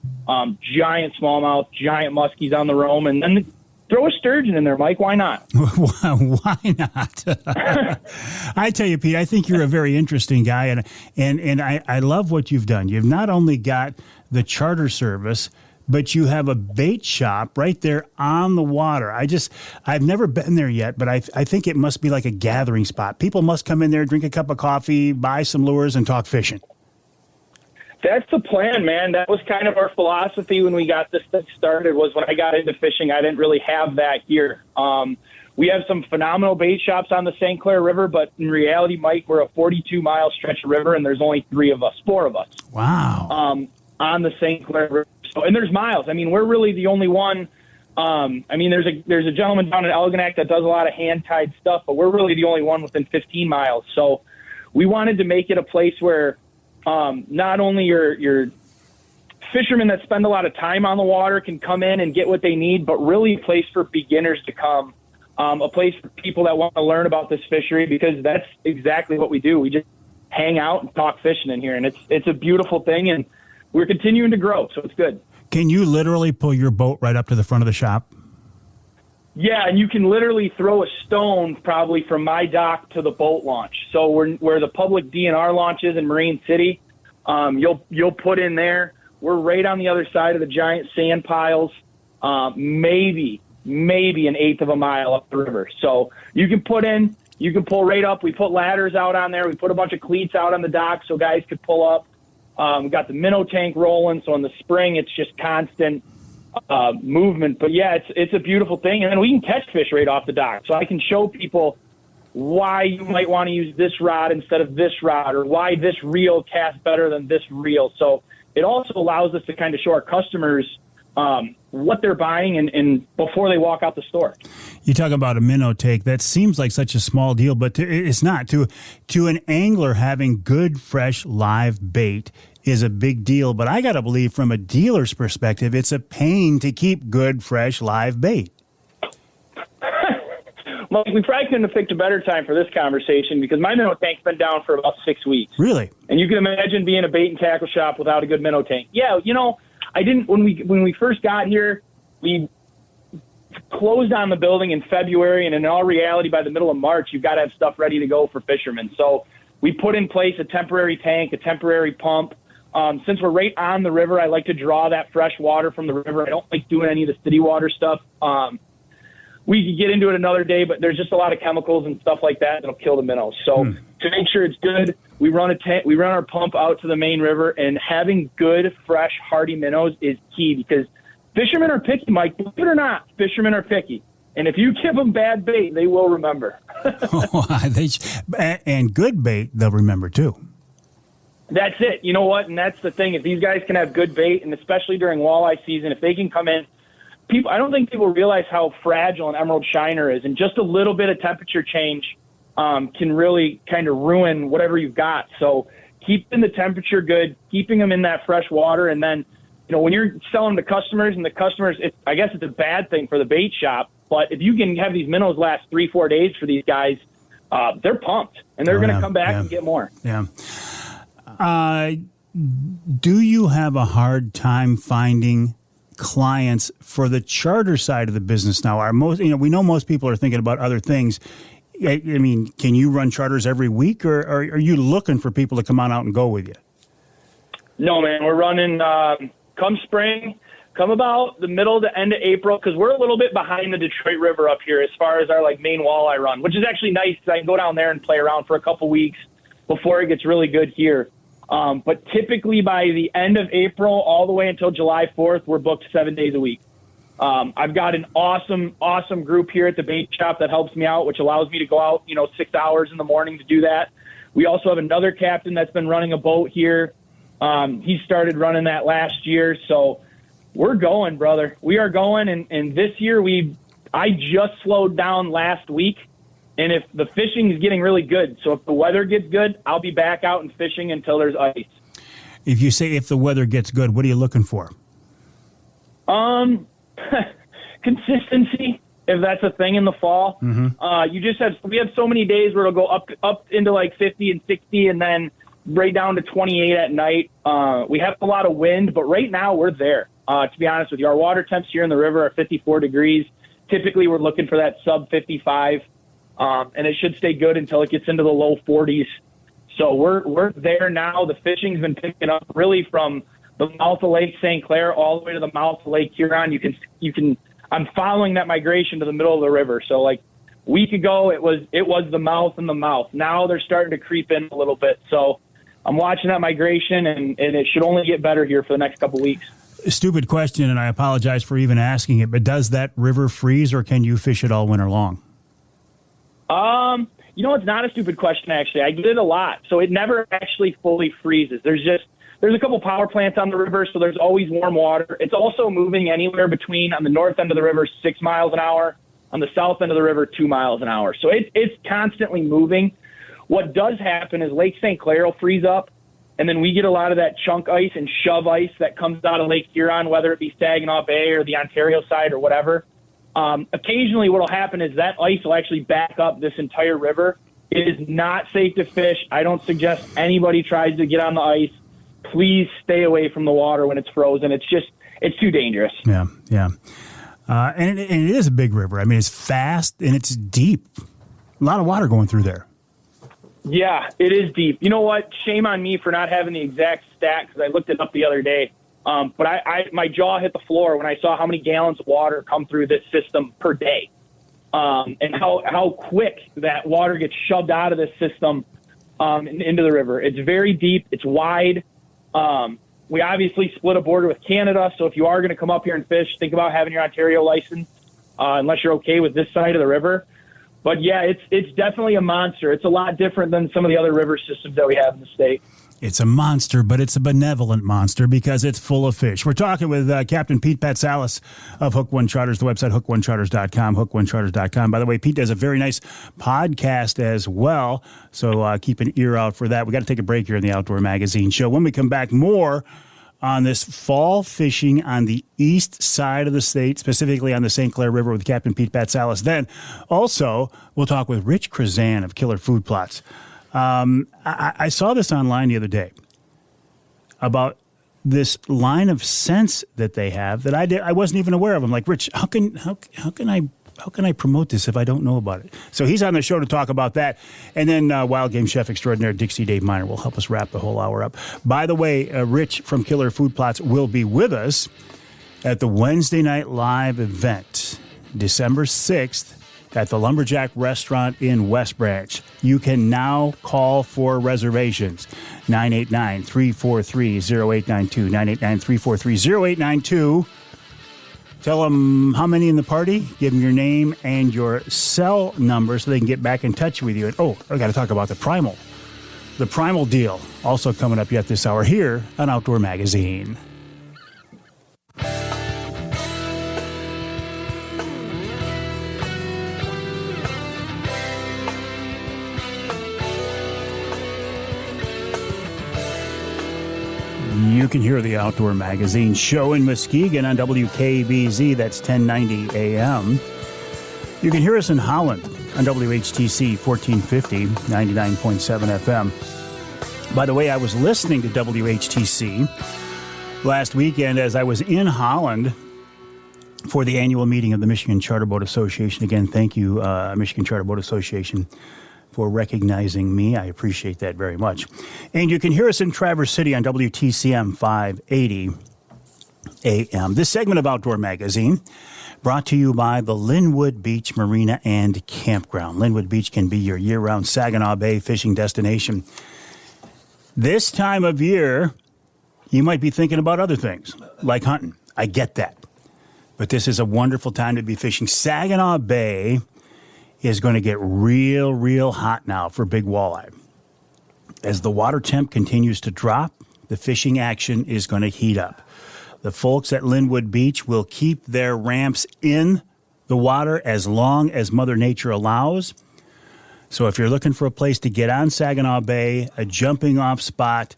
giant smallmouth, giant muskies on the roam, and then throw a sturgeon in there, Mike. Why not? Why not? I tell you, Pete, I think you're a very interesting guy, and I love what you've done. You've not only got the charter service, but you have a bait shop right there on the water. I've never been there yet, but I think it must be like a gathering spot. People must come in there, drink a cup of coffee, buy some lures, and talk fishing. That's the plan, man. That was kind of our philosophy when we got this thing started. Was when I got into fishing, I didn't really have that here. We have some phenomenal bait shops on the St. Clair River, but in reality, Mike, we're a 42-mile stretch of river, and there's only four of us. Wow. On the St. Clair River. So, and there's miles. I mean, we're really the only one. There's a gentleman down in Elginak that does a lot of hand-tied stuff, but we're really the only one within 15 miles. So we wanted to make it a place where not only your fishermen that spend a lot of time on the water can come in and get what they need, but really a place for beginners to come, a place for people that want to learn about this fishery, because that's exactly what we do. We just hang out and talk fishing in here, and it's a beautiful thing, and we're continuing to grow, so it's good. Can you literally pull your boat right up to the front of the shop? Yeah, and you can literally throw a stone probably from my dock to the boat launch. So where the public DNR launch is in Marine City, you'll put in there. We're right on the other side of the giant sand piles, maybe an eighth of a mile up the river. So you can pull right up. We put ladders out on there. We put a bunch of cleats out on the dock so guys could pull up. We got the minnow tank rolling, so in the spring it's just constant movement. But yeah, it's a beautiful thing, and then we can catch fish right off the dock. So I can show people why you might want to use this rod instead of this rod, or why this reel casts better than this reel. So it also allows us to kind of show our customers what they're buying and before they walk out the store. You talk about a minnow tank. That seems like such a small deal, but it's not. To an angler, having good, fresh, live bait is a big deal. But I got to believe from a dealer's perspective, it's a pain to keep good, fresh, live bait. Mike, we probably couldn't have picked a better time for this conversation, because my minnow tank's been down for about 6 weeks. Really? And you can imagine being a bait and tackle shop without a good minnow tank. Yeah, I didn't. When we first got here, we closed on the building in February, and in all reality, by the middle of March, you've got to have stuff ready to go for fishermen. So we put in place a temporary tank, a temporary pump. Since we're right on the river, I like to draw that fresh water from the river. I don't like doing any of the city water stuff. We could get into it another day, but there's just a lot of chemicals and stuff like that that'll kill the minnows. So to make sure it's good, we run our pump out to the main river, and having good, fresh, hardy minnows is key, because fishermen are picky, Mike. Believe it or not, fishermen are picky. And if you give them bad bait, they will remember. And good bait, they'll remember too. That's it. You know what? And that's the thing. If these guys can have good bait, and especially during walleye season, if they can come in, I don't think people realize how fragile an emerald shiner is, and just a little bit of temperature change can really kind of ruin whatever you've got. So keeping the temperature good, keeping them in that fresh water, and then, when you're selling to customers, and the customers, I guess it's a bad thing for the bait shop, but if you can have these minnows last 3-4 days for these guys, they're pumped, and they're going to come back and get more. Yeah. Do you have a hard time finding clients for the charter side of the business now? We know most people are thinking about other things. I mean, can you run charters every week, or are you looking for people to come on out and go with you? No, man. We're running come spring, come about the middle to end of April, because we're a little bit behind the Detroit River up here as far as our main walleye run, which is actually nice because I can go down there and play around for a couple weeks before it gets really good here. But typically by the end of April all the way until July 4th, we're booked 7 days a week. I've got an awesome group here at the bait shop that helps me out, which allows me to go out, 6 hours in the morning to do that. We also have another captain that's been running a boat here. He started running that last year. So we're going, brother. We are going. And this year I just slowed down last week. And if the fishing is getting really good, so if the weather gets good, I'll be back out and fishing until there's ice. If you say if the weather gets good, what are you looking for? Consistency, if that's a thing in the fall. Mm-hmm. We have so many days where it'll go up into 50 and 60 and then right down to 28 at night. We have a lot of wind, but right now we're there. To be honest with you, our water temps here in the river are 54 degrees. Typically we're looking for that sub 55. And it should stay good until it gets into the low 40s. So we're there now. The fishing's been picking up really from the mouth of Lake St. Clair all the way to the mouth of Lake Huron. You can. I'm following that migration to the middle of the river. So a week ago it was the mouth and the mouth. Now they're starting to creep in a little bit. So I'm watching that migration, and it should only get better here for the next couple weeks. Stupid question, and I apologize for even asking it, but does that river freeze, or can you fish it all winter long? It's not a stupid question, actually. I get it a lot. So it never actually fully freezes. There's a couple power plants on the river, so there's always warm water. It's also moving anywhere between, on the north end of the river, 6 miles an hour, on the south end of the river, 2 miles an hour. So it's constantly moving. What does happen is Lake St. Clair will freeze up, and then we get a lot of that chunk ice and shove ice that comes out of Lake Huron, whether it be Saginaw Bay or the Ontario side or whatever. Occasionally what will happen is that ice will actually back up this entire river. It is not safe to fish. I don't suggest anybody tries to get on the ice. Please stay away from the water when it's frozen. It's too dangerous. Yeah. And it is a big river. I mean, it's fast and it's deep. A lot of water going through there. Yeah, it is deep. You know what? Shame on me for not having the exact stat, because I looked it up the other day. But my jaw hit the floor when I saw how many gallons of water come through this system per day, and how quick that water gets shoved out of this system into the river. It's very deep. It's wide. We obviously split a border with Canada, so if you are going to come up here and fish, think about having your Ontario license, unless you're okay with this side of the river. But, yeah, it's definitely a monster. It's a lot different than some of the other river systems that we have in the state. It's a monster, but it's a benevolent monster because it's full of fish. We're talking with Captain Pete Patsalis of Hook One Charters, the website hookonecharters.com, hookonecharters.com. By the way, Pete does a very nice podcast as well, so keep an ear out for that. We got to take a break here in the Outdoor Magazine Show. When we come back, more on this fall fishing on the east side of the state, specifically on the St. Clair River with Captain Pete Patsalis. Then also, we'll talk with Rich Chrzan of Killer Food Plots. I saw this online the other day about this line of scents that they have that I wasn't even aware of. I'm like, Rich, how can I promote this if I don't know about it? So he's on the show to talk about that. And then wild game chef extraordinaire Dixie Dave Miner will help us wrap the whole hour up. By the way, Rich from Killer Food Plots will be with us at the Wednesday Night Live event, December 6th. At the Lumberjack Restaurant in West Branch. You can now call for reservations. 989-343-0892. 989-343-0892. Tell them how many in the party. Give them your name and your cell number so they can get back in touch with you. And, I got to talk about the Primal. the Primal Deal, also coming up yet this hour here on Outdoor Magazine. You can hear the Outdoor Magazine show in Muskegon on WKBZ, that's 1090 AM. You can hear us in Holland on WHTC 1450, 99.7 FM. By the way, I was listening to WHTC last weekend as I was in Holland for the annual meeting of the Michigan Charter Boat Association. Again, thank you, Michigan Charter Boat Association, for recognizing me. I appreciate that very much. And you can hear us in Traverse City on WTCM 580 AM. This segment of Outdoor Magazine brought to you by the Linwood Beach Marina and Campground. Linwood Beach can be your year-round Saginaw Bay fishing destination. This time of year, you might be thinking about other things, like hunting. I get that. But this is a wonderful time to be fishing. Saginaw Bay is going to get real hot now for big walleye. As the water temp continues to drop, the fishing action is going to heat up. The folks at Linwood Beach will keep their ramps in the water as long as Mother Nature allows. So if you're looking for a place to get on Saginaw Bay, a jumping off spot,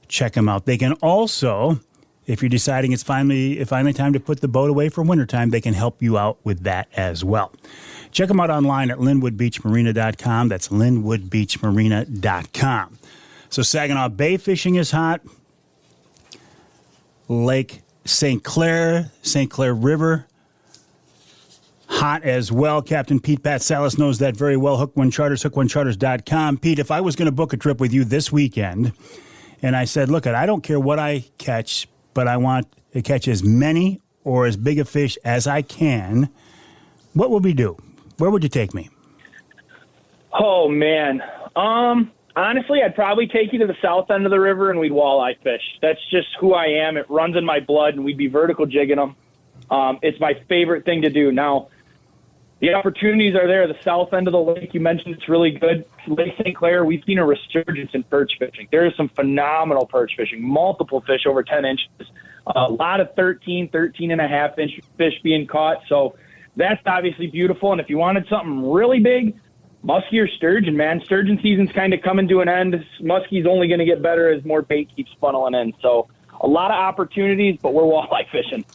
check them out. They can also, if you're deciding it's finally time to put the boat away for wintertime, they can help you out with that as well. Check them out online at linwoodbeachmarina.com. That's linwoodbeachmarina.com. So Saginaw Bay fishing is hot. Lake St. Clair River, hot as well. Captain Pete Patsalis knows that very well. Hook One Charters, hookonecharters.com. Pete, if I was going to book a trip with you this weekend, and I said, look, I don't care what I catch, but I want to catch as many or as big a fish as I can, what would we do? Where would you take me? Oh, man. Honestly, I'd probably take you to the south end of the river and we'd walleye fish. That's just who I am. It runs in my blood, and we'd be vertical jigging them. It's my favorite thing to do. Now, the opportunities are there. The south end of the lake, you mentioned it's really good. Lake St. Clair, we've seen a resurgence in perch fishing. There is some phenomenal perch fishing, multiple fish over 10 inches, a lot of 13 and a half inch fish being caught. So that's obviously beautiful. And if you wanted something really big, muskie or sturgeon, man. Sturgeon season's kind of coming to an end. Muskie's only going to get better as more bait keeps funneling in. So a lot of opportunities, but we're walleye fishing.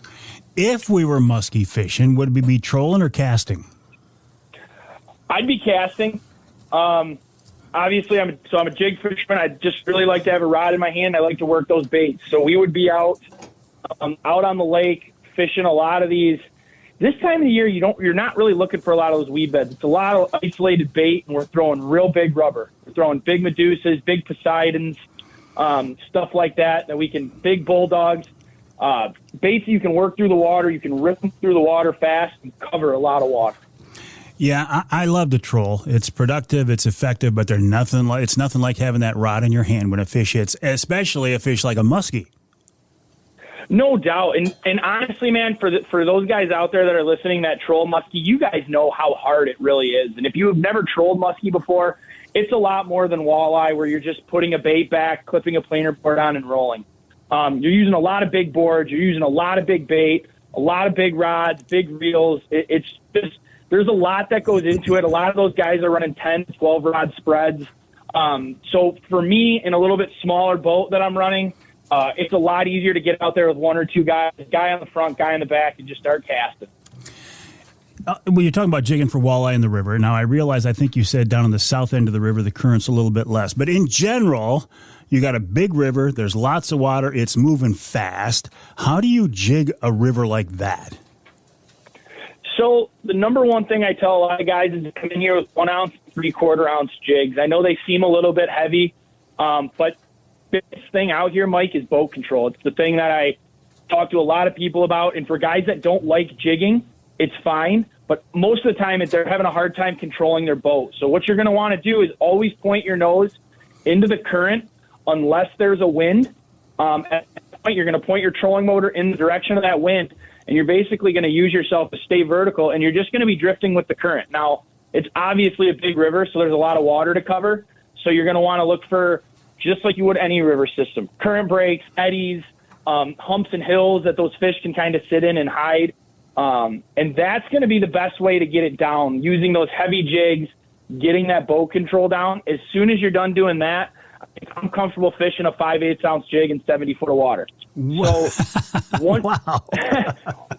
If we were muskie fishing, would we be trolling or casting? I'd be casting. Obviously, I'm a jig fisherman. I just really like to have a rod in my hand. I like to work those baits. So we would be out on the lake fishing a lot of these. This time of the year, you're not really looking for a lot of those weed beds. It's a lot of isolated bait, and we're throwing real big rubber. We're throwing big Medusas, big Poseidons, stuff like that we can, big bulldogs, baits that you can work through the water. You can rip them through the water fast and cover a lot of water. Yeah, I love the troll. It's productive, it's effective, but it's nothing like having that rod in your hand when a fish hits, especially a fish like a muskie. No doubt. And honestly, man, for those guys out there that are listening that troll muskie, you guys know how hard it really is. And if you have never trolled muskie before, it's a lot more than walleye where you're just putting a bait back, clipping a planer board on, and rolling. You're using a lot of big boards. You're using a lot of big bait, a lot of big rods, big reels. It's just, there's a lot that goes into it. A lot of those guys are running 10, 12 rod spreads. So for me, in a little bit smaller boat that I'm running, it's a lot easier to get out there with one or two guys, guy on the front, guy in the back, and just start casting. Well, you're talking about jigging for walleye in the river. Now, I realize, I think you said down on the south end of the river, the current's a little bit less. But in general, you got a big river. There's lots of water. It's moving fast. How do you jig a river like that? So the number one thing I tell a lot of guys is to come in here with 1 ounce, 3/4 ounce jigs. I know they seem a little bit heavy, but the biggest thing out here, Mike, is boat control. It's the thing that I talk to a lot of people about. And for guys that don't like jigging, it's fine. But most of the time, they're having a hard time controlling their boat. So what you're going to want to do is always point your nose into the current unless there's a wind. At that point, you're going to point your trolling motor in the direction of that wind, and you're basically going to use yourself to stay vertical, and you're just going to be drifting with the current. Now, it's obviously a big river, so there's a lot of water to cover. So you're going to want to look for just like you would any river system. Current breaks, eddies, humps and hills that those fish can kind of sit in and hide. And that's going to be the best way to get it down, using those heavy jigs, getting that boat control down. As soon as you're done doing that, I'm comfortable fishing a 5/8 ounce jig in 70 foot of water. So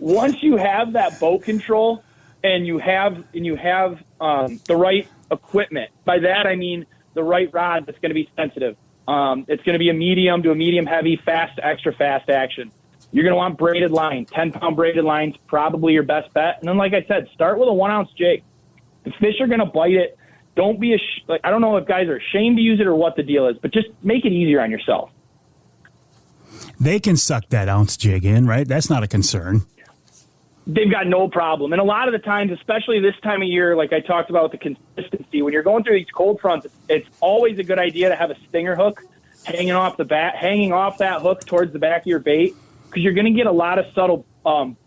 once you have that boat control and you have the right equipment, by that I mean the right rod that's going to be sensitive. It's going to be a medium to a medium heavy, fast, extra fast action. You're going to want braided line. 10-pound braided line's probably your best bet. And then, like I said, start with a 1 ounce jig. The fish are going to bite it. Don't be I don't know if guys are ashamed to use it or what the deal is, but just make it easier on yourself. They can suck that ounce jig in, right? That's not a concern. They've got no problem. And a lot of the times, especially this time of year, like I talked about the consistency, when you're going through these cold fronts, it's always a good idea to have a stinger hook hanging off that hook towards the back of your bait, because you're going to get a lot of subtle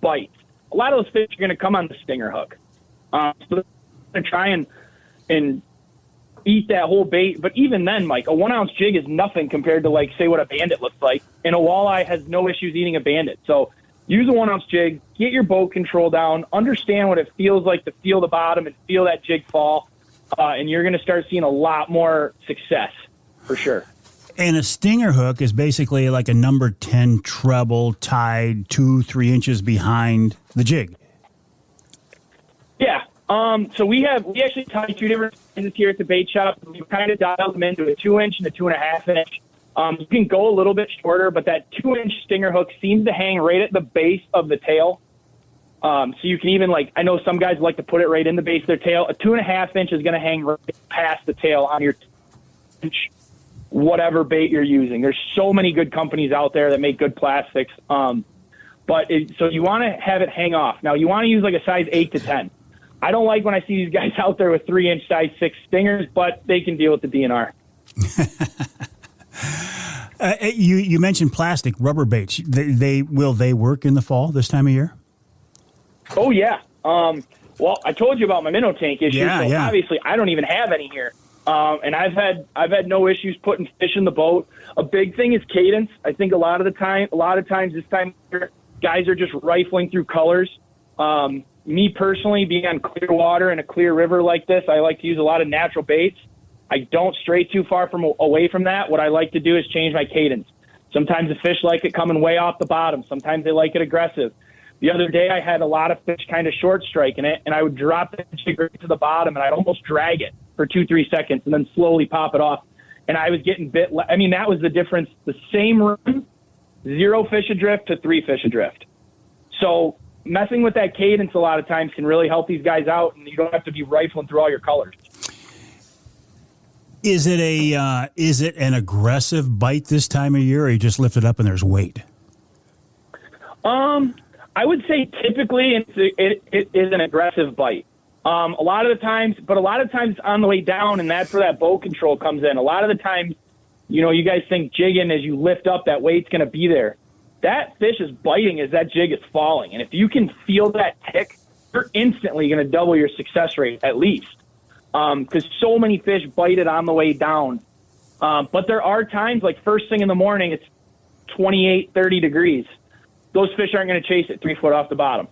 bites. A lot of those fish are going to come on the stinger hook. So they're going to try and eat that whole bait. But even then, Mike, a 1 ounce jig is nothing compared to, like, say, what a bandit looks like. And a walleye has no issues eating a bandit. So use a 1 ounce jig, get your boat control down, understand what it feels like to feel the bottom and feel that jig fall, and you're going to start seeing a lot more success for sure. And a stinger hook is basically like a number 10 treble tied 2-3 inches behind the jig. Yeah. So we actually tie 2 different sizes here at the bait shop. We kind of dialed them into a 2-inch and a 2.5 inch. You can go a little bit shorter, but that 2-inch stinger hook seems to hang right at the base of the tail. So you can even, I know some guys like to put it right in the base of their tail. A 2.5 inch is going to hang right past the tail on your 2-inch, whatever bait you're using. There's so many good companies out there that make good plastics. So you want to have it hang off. Now, you want to use like a size 8 to 10. I don't like when I see these guys out there with 3-inch size 6 stingers, but they can deal with the DNR. You mentioned plastic rubber baits. Will they work in the fall this time of year? Oh yeah. Well, I told you about my minnow tank issue. Yeah. Obviously, I don't even have any here. And I've had no issues putting fish in the boat. A big thing is cadence. I think a lot of times this time of year, guys are just rifling through colors. Me personally, being on clear water and a clear river like this, I like to use a lot of natural baits. I don't stray too far away from that. What I like to do is change my cadence. Sometimes the fish like it coming way off the bottom. Sometimes they like it aggressive. The other day I had a lot of fish kind of short striking it, and I would drop the jig right to the bottom, and I'd almost drag it for 2-3 seconds and then slowly pop it off. And I was getting bit. I mean, that was the difference. The same run, 0 fish adrift to 3 fish adrift. So messing with that cadence a lot of times can really help these guys out, and you don't have to be rifling through all your colors. Is it an aggressive bite this time of year, or you just lift it up and there's weight? I would say typically it is an aggressive bite. A lot of times on the way down, and that's where that boat control comes in. A lot of the times, you guys think jigging as you lift up, that weight's going to be there. That fish is biting as that jig is falling. And if you can feel that tick, you're instantly going to double your success rate at least. Because so many fish bite it on the way down. But there are times, like first thing in the morning, it's 28, 30 degrees. Those fish aren't going to chase it 3 foot off the bottom.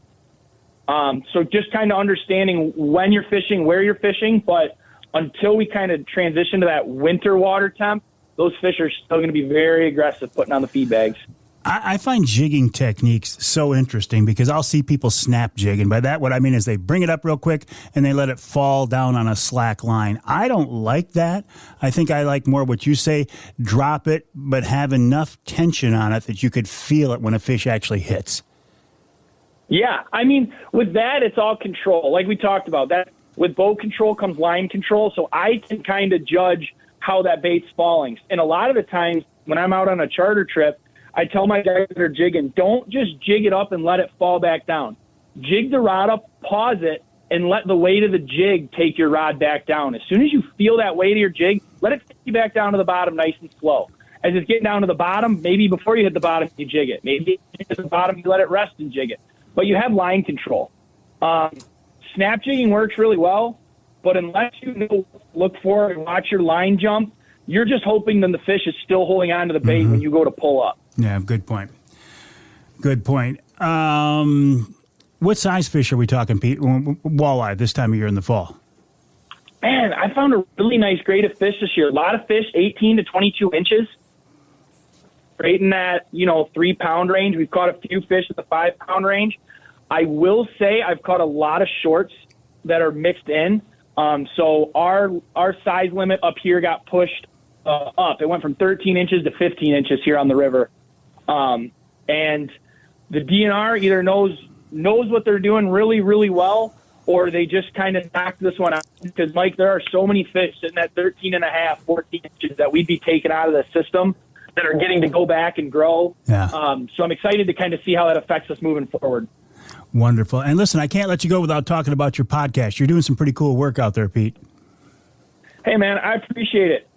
So just kind of understanding when you're fishing, where you're fishing. But until we kind of transition to that winter water temp, those fish are still going to be very aggressive putting on the feed bags. I find jigging techniques so interesting because I'll see people snap jig. And by that, what I mean is they bring it up real quick and they let it fall down on a slack line. I don't like that. I think I like more what you say, drop it, but have enough tension on it that you could feel it when a fish actually hits. Yeah, I mean, with that, it's all control. Like we talked about, that with boat control comes line control, so I can kind of judge how that bait's falling. And a lot of the times when I'm out on a charter trip, I tell my guys that are jigging, don't just jig it up and let it fall back down. Jig the rod up, pause it, and let the weight of the jig take your rod back down. As soon as you feel that weight of your jig, let it take you back down to the bottom nice and slow. As it's getting down to the bottom, maybe before you hit the bottom, you jig it. Maybe at the bottom, you let it rest and jig it. But you have line control. Snap jigging works really well, but unless you look for and watch your line jump, you're just hoping that the fish is still holding on to the bait when you go to pull up. Yeah, good point. Good point. What size fish are we talking, Pete? Walleye this time of year in the fall? Man, I found a really nice grade of fish this year. A lot of fish, 18 to 22 inches. Right in that, 3-pound range. We've caught a few fish at the 5-pound range. I will say I've caught a lot of shorts that are mixed in. So our size limit up here got pushed up. It went from 13 inches to 15 inches here on the river. And the DNR either knows what they're doing really, really well, or they just kind of knocked this one out. Because, Mike, there are so many fish sitting at 13 and a half, 14 inches that we'd be taken out of the system that are getting to go back and grow. Yeah. So I'm excited to kind of see how that affects us moving forward. Wonderful. And listen, I can't let you go without talking about your podcast. You're doing some pretty cool work out there, Pete. Hey, man, I appreciate it.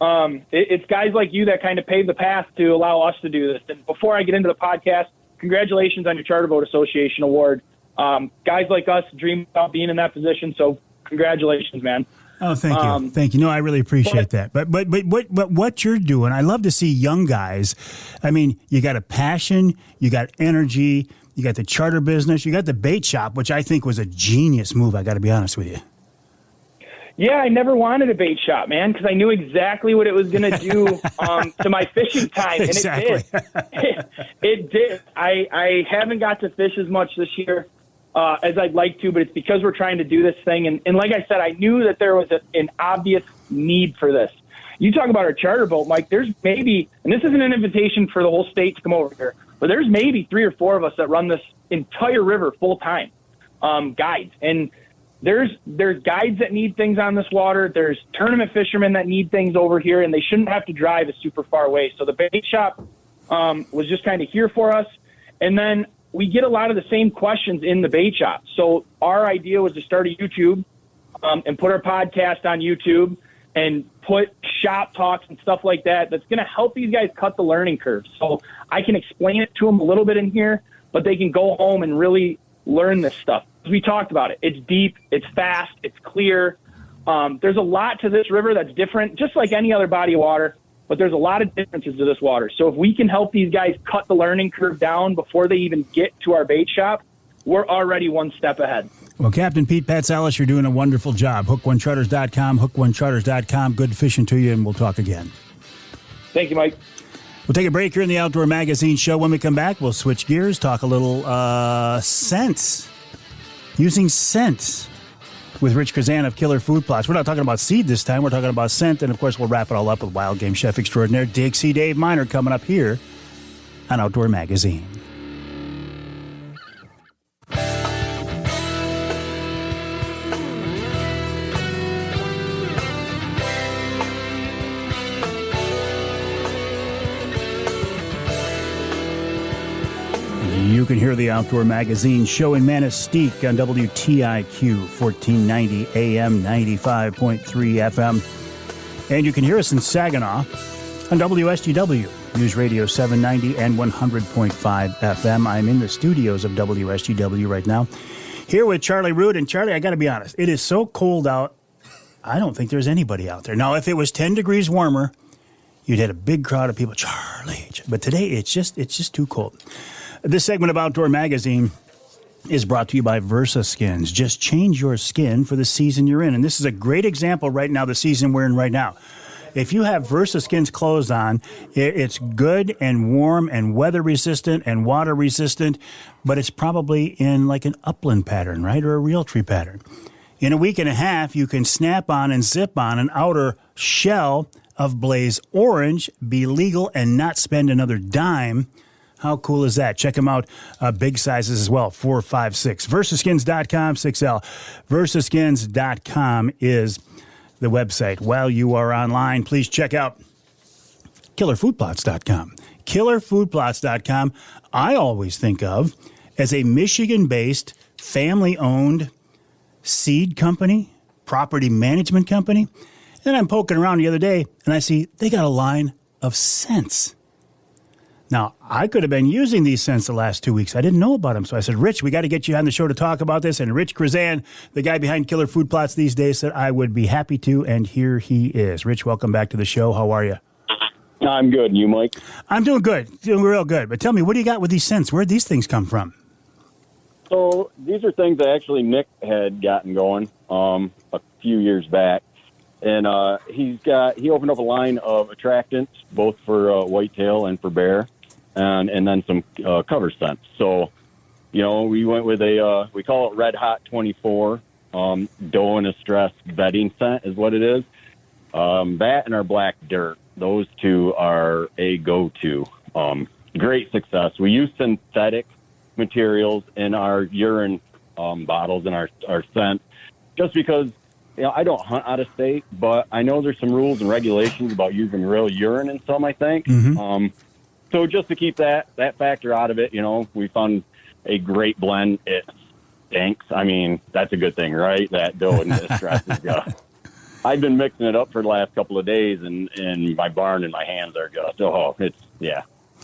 It's guys like you that kind of pave the path to allow us to do this. And before I get into the podcast, congratulations on your Charter Boat Association award. Guys like us dream about being in that position, so congratulations, man. Oh, thank you. Thank you. No, I really appreciate that. But what you're doing, I love to see young guys. I mean, you got a passion, you got energy, you got the charter business, you got the bait shop, which I think was a genius move, I got to be honest with you. Yeah, I never wanted a bait shop, man, because I knew exactly what it was going to do to my fishing time, and exactly. It did. It did. I haven't got to fish as much this year as I'd like to, but it's because we're trying to do this thing. And like I said, I knew that there was an obvious need for this. You talk about our charter boat, Mike, there's maybe, and this isn't an invitation for the whole state to come over here, but there's maybe 3 or 4 of us that run this entire river full time, guides. And there's guides that need things on this water. There's tournament fishermen that need things over here, and they shouldn't have to drive a super far away. So the bait shop was just kind of here for us. And then we get a lot of the same questions in the bait shop. So our idea was to start a YouTube and put our podcast on YouTube and put shop talks and stuff like that. That's going to help these guys cut the learning curve. So I can explain it to them a little bit in here, but they can go home and really learn this stuff. We talked about it. It's deep, it's fast, it's clear. There's a lot to this river that's different, just like any other body of water, but there's a lot of differences to this water. So if we can help these guys cut the learning curve down before they even get to our bait shop, we're already one step ahead. Well, Captain Pete Patsalis, you're doing a wonderful job. Hook1charters.com, hook1charters.com. Good fishing to you, and we'll talk again. Thank you, Mike. We'll take a break here in the Outdoor Magazine show. When we come back, we'll switch gears, talk a little scents. Using scent with Rich Chrzan of Killer Food Plots. We're not talking about seed this time. We're talking about scent. And, of course, we'll wrap it all up with wild game chef extraordinaire Dixie Dave Miner coming up here on Outdoor Magazine. You can hear the Outdoor Magazine show in Manistee on WTIQ 1490 AM 95.3 FM. And you can hear us in Saginaw on WSGW, News Radio 790 and 100.5 FM. I'm in the studios of WSGW right now, here with Charlie Root. And Charlie, I got to be honest, it is so cold out, I don't think there's anybody out there. Now, if it was 10 degrees warmer, you'd had a big crowd of people, Charlie. But today, it's just too cold. This segment of Outdoor Magazine is brought to you by Versa Skins. Just change your skin for the season you're in. And this is a great example right now, the season we're in right now. If you have Versa Skins clothes on, it's good and warm and weather resistant and water resistant, but it's probably in like an upland pattern, right? Or a realtree pattern. In a week and a half, you can snap on and zip on an outer shell of Blaze Orange, be legal and not spend another dime. How cool is that? Check them out. Big sizes as well, 4, 5, 6. Versaskins.com, 6L. Versaskins.com is the website. While you are online, please check out killerfoodplots.com. Killerfoodplots.com, I always think of as a Michigan-based, family-owned seed company, property management company. And I'm poking around the other day, and I see they got a line of scents. Now, I could have been using these scents the last 2 weeks. I didn't know about them. So I said, Rich, we got to get you on the show to talk about this. And Rich Chrzan, the guy behind Killer Food Plots these days, said I would be happy to. And here he is. Rich, welcome back to the show. How are you? I'm good. You, Mike? I'm doing good. Doing real good. But tell me, what do you got with these scents? Where'd these things come from? So these are things that actually Nick had gotten going a few years back. And he opened up a line of attractants, both for whitetail and for bear. And then some cover scents. So, we went with we call it Red Hot 24, doe and a stress bedding scent is what it is. That and our black dirt, those two are a go-to. Great success. We use synthetic materials in our urine bottles and our scent just because, I don't hunt out of state, but I know there's some rules and regulations about using real urine in some, I think. Mm-hmm. So just to keep that factor out of it, we found a great blend. It stinks. I mean, that's a good thing, right? That doe and the stress is good. I've been mixing it up for the last couple of days, and my barn and my hands are just,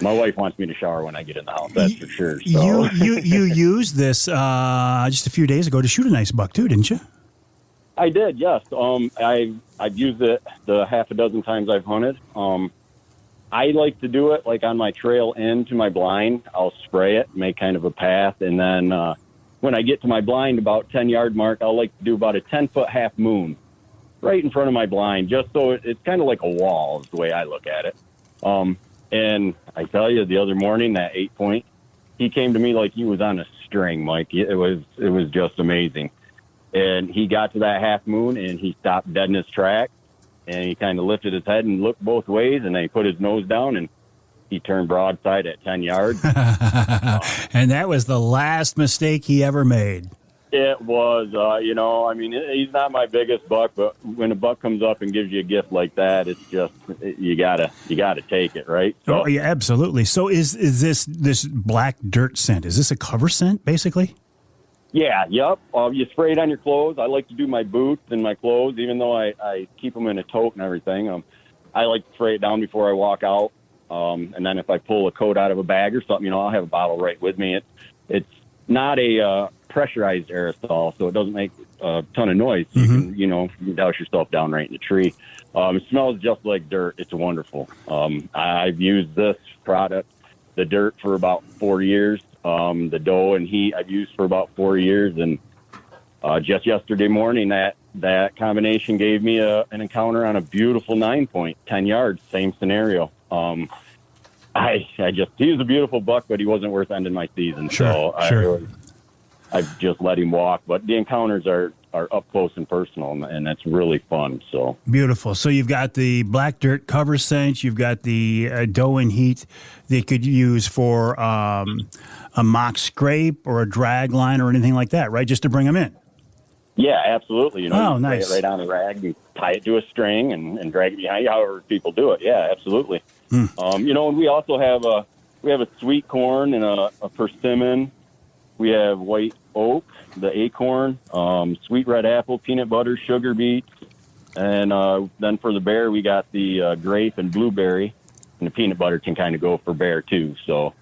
My wife wants me to shower when I get in the house, that's for sure. So. You used this just a few days ago to shoot a nice buck, too, didn't you? I did, yes. I've used it the half a dozen times I've hunted. I like to do it like on my trail into my blind. I'll spray it, make kind of a path, and then when I get to my blind, about 10-yard mark, I'll like to do about a 10-foot half moon right in front of my blind, just so it's kind of like a wall is the way I look at it. And I tell you, the other morning, that 8-point, he came to me like he was on a string, Mike. It was just amazing. And he got to that half moon, and he stopped dead in his track. And he kind of lifted his head and looked both ways, and then he put his nose down, and he turned broadside at 10 yards. And that was the last mistake he ever made. It was, he's not my biggest buck, but when a buck comes up and gives you a gift like that, it's just, you gotta take it, right? So, oh, yeah, absolutely. So is this black dirt scent, is this a cover scent, basically? Yeah, yep. You spray it on your clothes. I like to do my boots and my clothes, even though I keep them in a tote and everything. I like to spray it down before I walk out. And then if I pull a coat out of a bag or something, I'll have a bottle right with me. It's not a pressurized aerosol, so it doesn't make a ton of noise. Mm-hmm. You can douse yourself down right in the tree. It smells just like dirt. It's wonderful. I've used this product, the dirt, for about 4 years. The doe and heat I've used for about 4 years, and just yesterday morning that combination gave me an encounter on a beautiful 9-point, 10 yards, same scenario. He was a beautiful buck, but he wasn't worth ending my season. Sure. I just let him walk, but the encounters are up close and personal, and that's really fun. So beautiful. So you've got the black dirt cover scent, you've got the doe and heat they could use for a mock scrape or a drag line or anything like that, right? Just to bring them in. Yeah, absolutely. You nice. Spray it right on a rag, you tie it to a string and drag it behind you, however people do it. Yeah, absolutely. And we also have a sweet corn and a persimmon. We have white oak, the acorn, sweet red apple, peanut butter, sugar beets, and then for the bear we got the grape and blueberry, and the peanut butter can kind of go for bear too. So,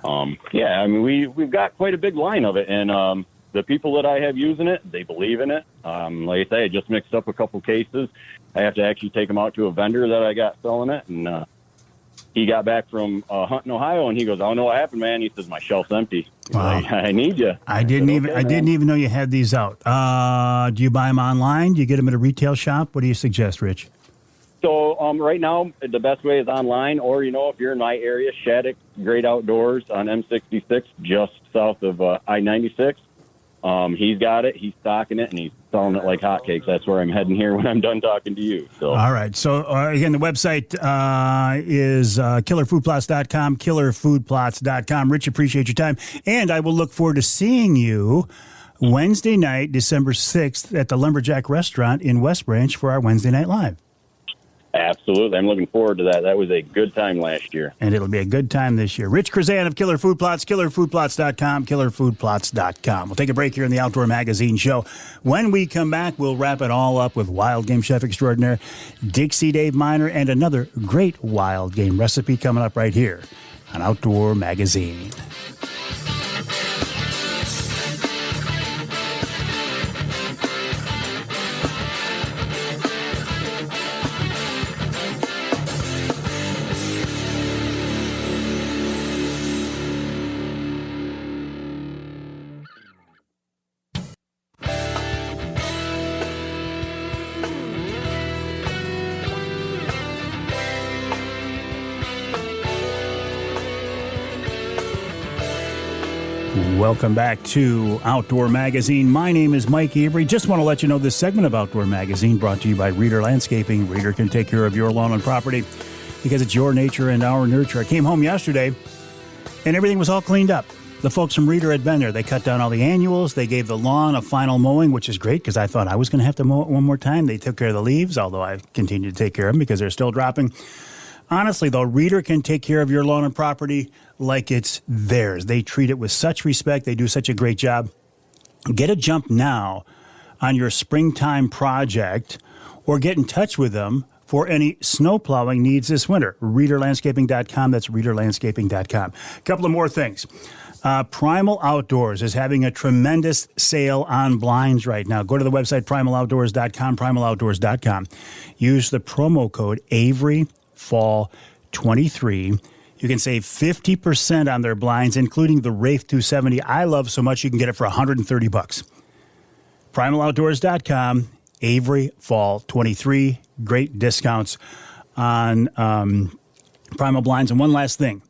we've got quite a big line of it, and the people that I have using it, they believe in it. Like I say, I just mixed up a couple cases. I have to actually take them out to a vendor that I got selling it, and he got back from hunting Ohio, and he goes, "I don't know what happened, man." He says, "My shelf's empty." Wow. Like, I need you. I didn't even know you had these out. Do you buy them online? Do you get them at a retail shop? What do you suggest, Rich? So right now, the best way is online, or if you're in my area, Shattuck Great Outdoors on M66, just south of I-96. He's got it. He's stocking it, and he's selling it like hotcakes. That's where I'm heading here when I'm done talking to you. So. All right. So, again, the website is killerfoodplots.com, killerfoodplots.com. Rich, appreciate your time. And I will look forward to seeing you Wednesday night, December 6th, at the Lumberjack Restaurant in West Branch for our Wednesday Night Live. Absolutely. I'm looking forward to that. That was a good time last year. And it'll be a good time this year. Rich Chrzan of Killer Food Plots, killerfoodplots.com, killerfoodplots.com. We'll take a break here in the Outdoor Magazine show. When we come back, we'll wrap it all up with wild game chef extraordinaire Dixie Dave Miner and another great wild game recipe coming up right here on Outdoor Magazine. Welcome back to Outdoor Magazine. My name is Mike Avery. Just want to let you know this segment of Outdoor Magazine brought to you by Reader Landscaping. Reader can take care of your lawn and property because it's your nature and our nurture. I came home yesterday and everything was all cleaned up. The folks from Reader had been there. They cut down all the annuals. They gave the lawn a final mowing, which is great because I thought I was going to have to mow it one more time. They took care of the leaves, although I continue to take care of them because they're still dropping. Honestly, though, Reader can take care of your lawn and property like it's theirs. They treat it with such respect. They do such a great job. Get a jump now on your springtime project or get in touch with them for any snow plowing needs this winter. ReaderLandscaping.com. That's ReaderLandscaping.com. A couple of more things. Primal Outdoors is having a tremendous sale on blinds right now. Go to the website, PrimalOutdoors.com, PrimalOutdoors.com. Use the promo code AveryFall23. You can save 50% on their blinds, including the Wraith 270 I love so much you can get it for $130. PrimalOutdoors.com, Avery Fall 23. Great discounts on Primal blinds. And one last thing.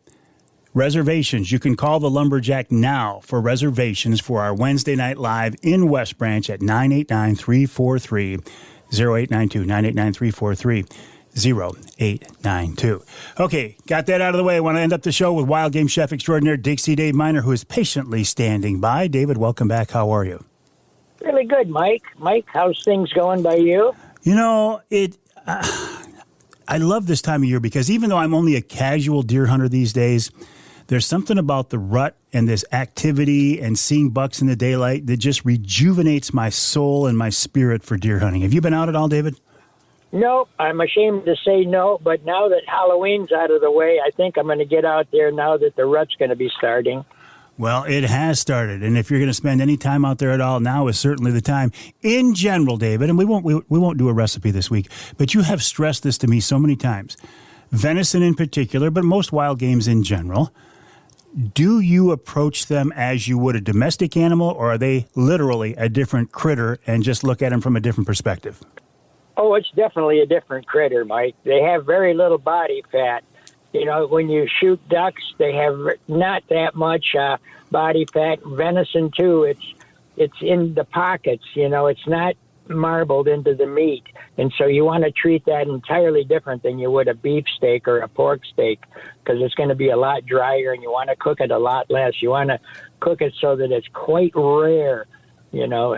Reservations. You can call the Lumberjack now for reservations for our Wednesday Night Live in West Branch at 989-343-0892. 989-343-0892. Okay, got that out of the way. I want to end up the show with Wild Game Chef Extraordinaire Dixie Dave Miner, who is patiently standing by. David, welcome back. How are you? Really good, Mike. Mike, how's things going by you? You know, I love this time of year because even though I'm only a casual deer hunter these days, there's something about the rut and this activity and seeing bucks in the daylight that just rejuvenates my soul and my spirit for deer hunting. Have you been out at all, David? Nope, I'm ashamed to say no, but now that Halloween's out of the way, I think I'm going to get out there now that the rut's going to be starting. Well, it has started, and if you're going to spend any time out there at all, now is certainly the time. In general, David, and we won't do a recipe this week, but you have stressed this to me so many times. Venison in particular, but most wild games in general. Do you approach them as you would a domestic animal, or are they literally a different critter and just look at them from a different perspective? Oh, it's definitely a different critter, Mike. They have very little body fat. You know, when you shoot ducks, they have not that much body fat. Venison, too, it's in the pockets. You know, it's not marbled into the meat. And so you want to treat that entirely different than you would a beef steak or a pork steak because it's going to be a lot drier and you want to cook it a lot less. You want to cook it so that it's quite rare. You know,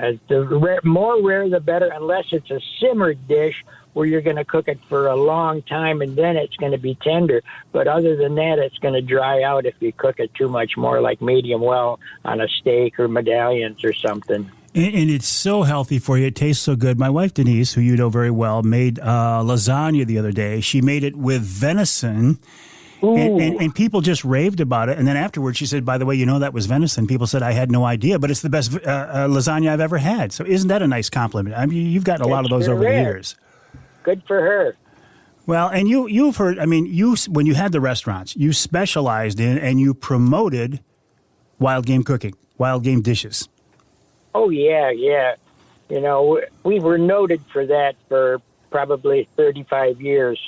more rare the better, unless it's a simmered dish where you're going to cook it for a long time and then it's going to be tender. But other than that, it's going to dry out if you cook it too much more like medium well on a steak or medallions or something. And it's so healthy for you. It tastes so good. My wife, Denise, who you know very well, made lasagna the other day. She made it with venison. And people just raved about it. And then afterwards, she said, by the way, you know that was venison. People said, I had no idea, but it's the best lasagna I've ever had. So isn't that a nice compliment? I mean, you've gotten a lot of those over the years. Good for her. Well, and you've heard, I mean, when you had the restaurants, you specialized in and you promoted wild game cooking, wild game dishes. Oh, yeah. You know, we were noted for that for probably 35 years.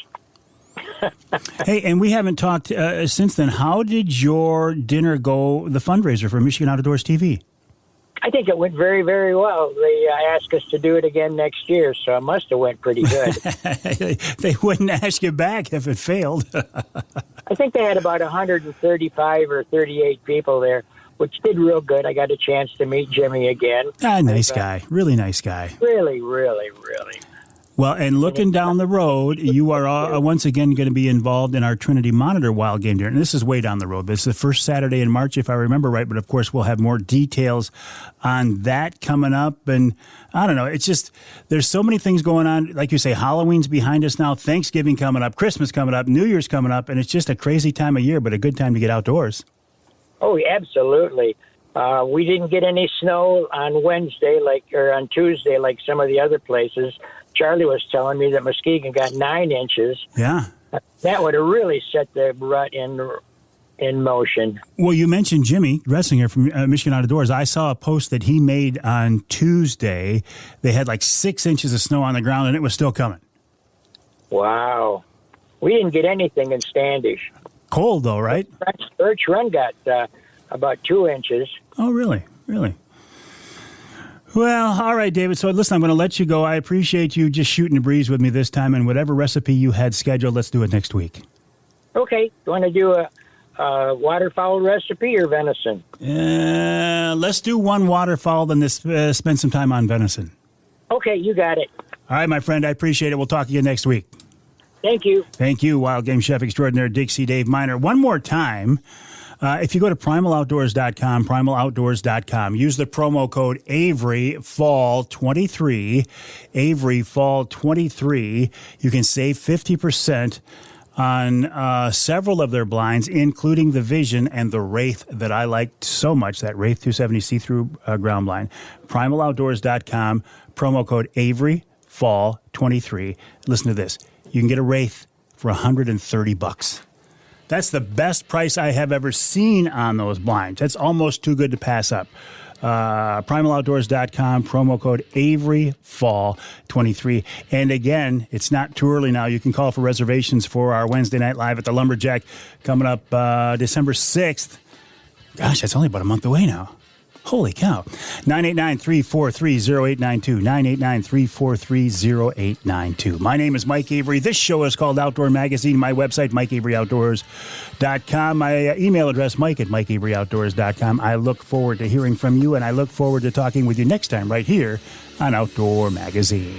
Hey, and we haven't talked since then. How did your dinner go, the fundraiser for Michigan Outdoors TV? I think it went very, very well. They asked us to do it again next year, so it must have went pretty good. They wouldn't ask you back if it failed. I think they had about 135 or 38 people there, which did real good. I got a chance to meet Jimmy again. Nice guy. Really nice guy. Really, really, really. Well, and looking down the road, you are once again going to be involved in our Trinity Monitor wild game deer. And this is way down the road. This is the first Saturday in March, if I remember right. But, of course, we'll have more details on that coming up. And I don't know. It's just there's so many things going on. Like you say, Halloween's behind us now. Thanksgiving coming up. Christmas coming up. New Year's coming up. And it's just a crazy time of year, but a good time to get outdoors. Oh, absolutely. We didn't get any snow on Wednesday or on Tuesday like some of the other places. Charlie was telling me that Muskegon got 9 inches. Yeah. That would have really set the rut in motion. Well, you mentioned Jimmy Dressing here from Michigan Outdoors. I saw a post that he made on Tuesday. They had like 6 inches of snow on the ground, and it was still coming. Wow. We didn't get anything in Standish. Cold, though, right? Birch Run got about 2 inches. Oh, really? Really? Well, all right, David. So, listen, I'm going to let you go. I appreciate you just shooting the breeze with me this time. And whatever recipe you had scheduled, let's do it next week. Okay. You want to do a waterfowl recipe or venison? Let's do one waterfowl, then spend some time on venison. Okay, you got it. All right, my friend. I appreciate it. We'll talk to you next week. Thank you. Thank you, Wild Game Chef Extraordinaire Dixie Dave Miner. One more time. If you go to primaloutdoors.com, use the promo code AveryFall23, AveryFall23, you can save 50% on several of their blinds, including the Vision and the Wraith that I liked so much, that Wraith 270 see-through ground blind. Primaloutdoors.com, promo code AveryFall23. Listen to this. You can get a Wraith for $130. That's the best price I have ever seen on those blinds. That's almost too good to pass up. Primaloutdoors.com, promo code AveryFall23. And again, it's not too early now. You can call for reservations for our Wednesday Night Live at the Lumberjack coming up December 6th. Gosh, that's only about a month away now. Holy cow. 989-343-0892. 989-343-0892. My name is Mike Avery. This show is called Outdoor Magazine. My website, MikeAveryOutdoors.com. My email address, Mike@MikeAveryOutdoors.com. I look forward to hearing from you, and I look forward to talking with you next time right here on Outdoor Magazine.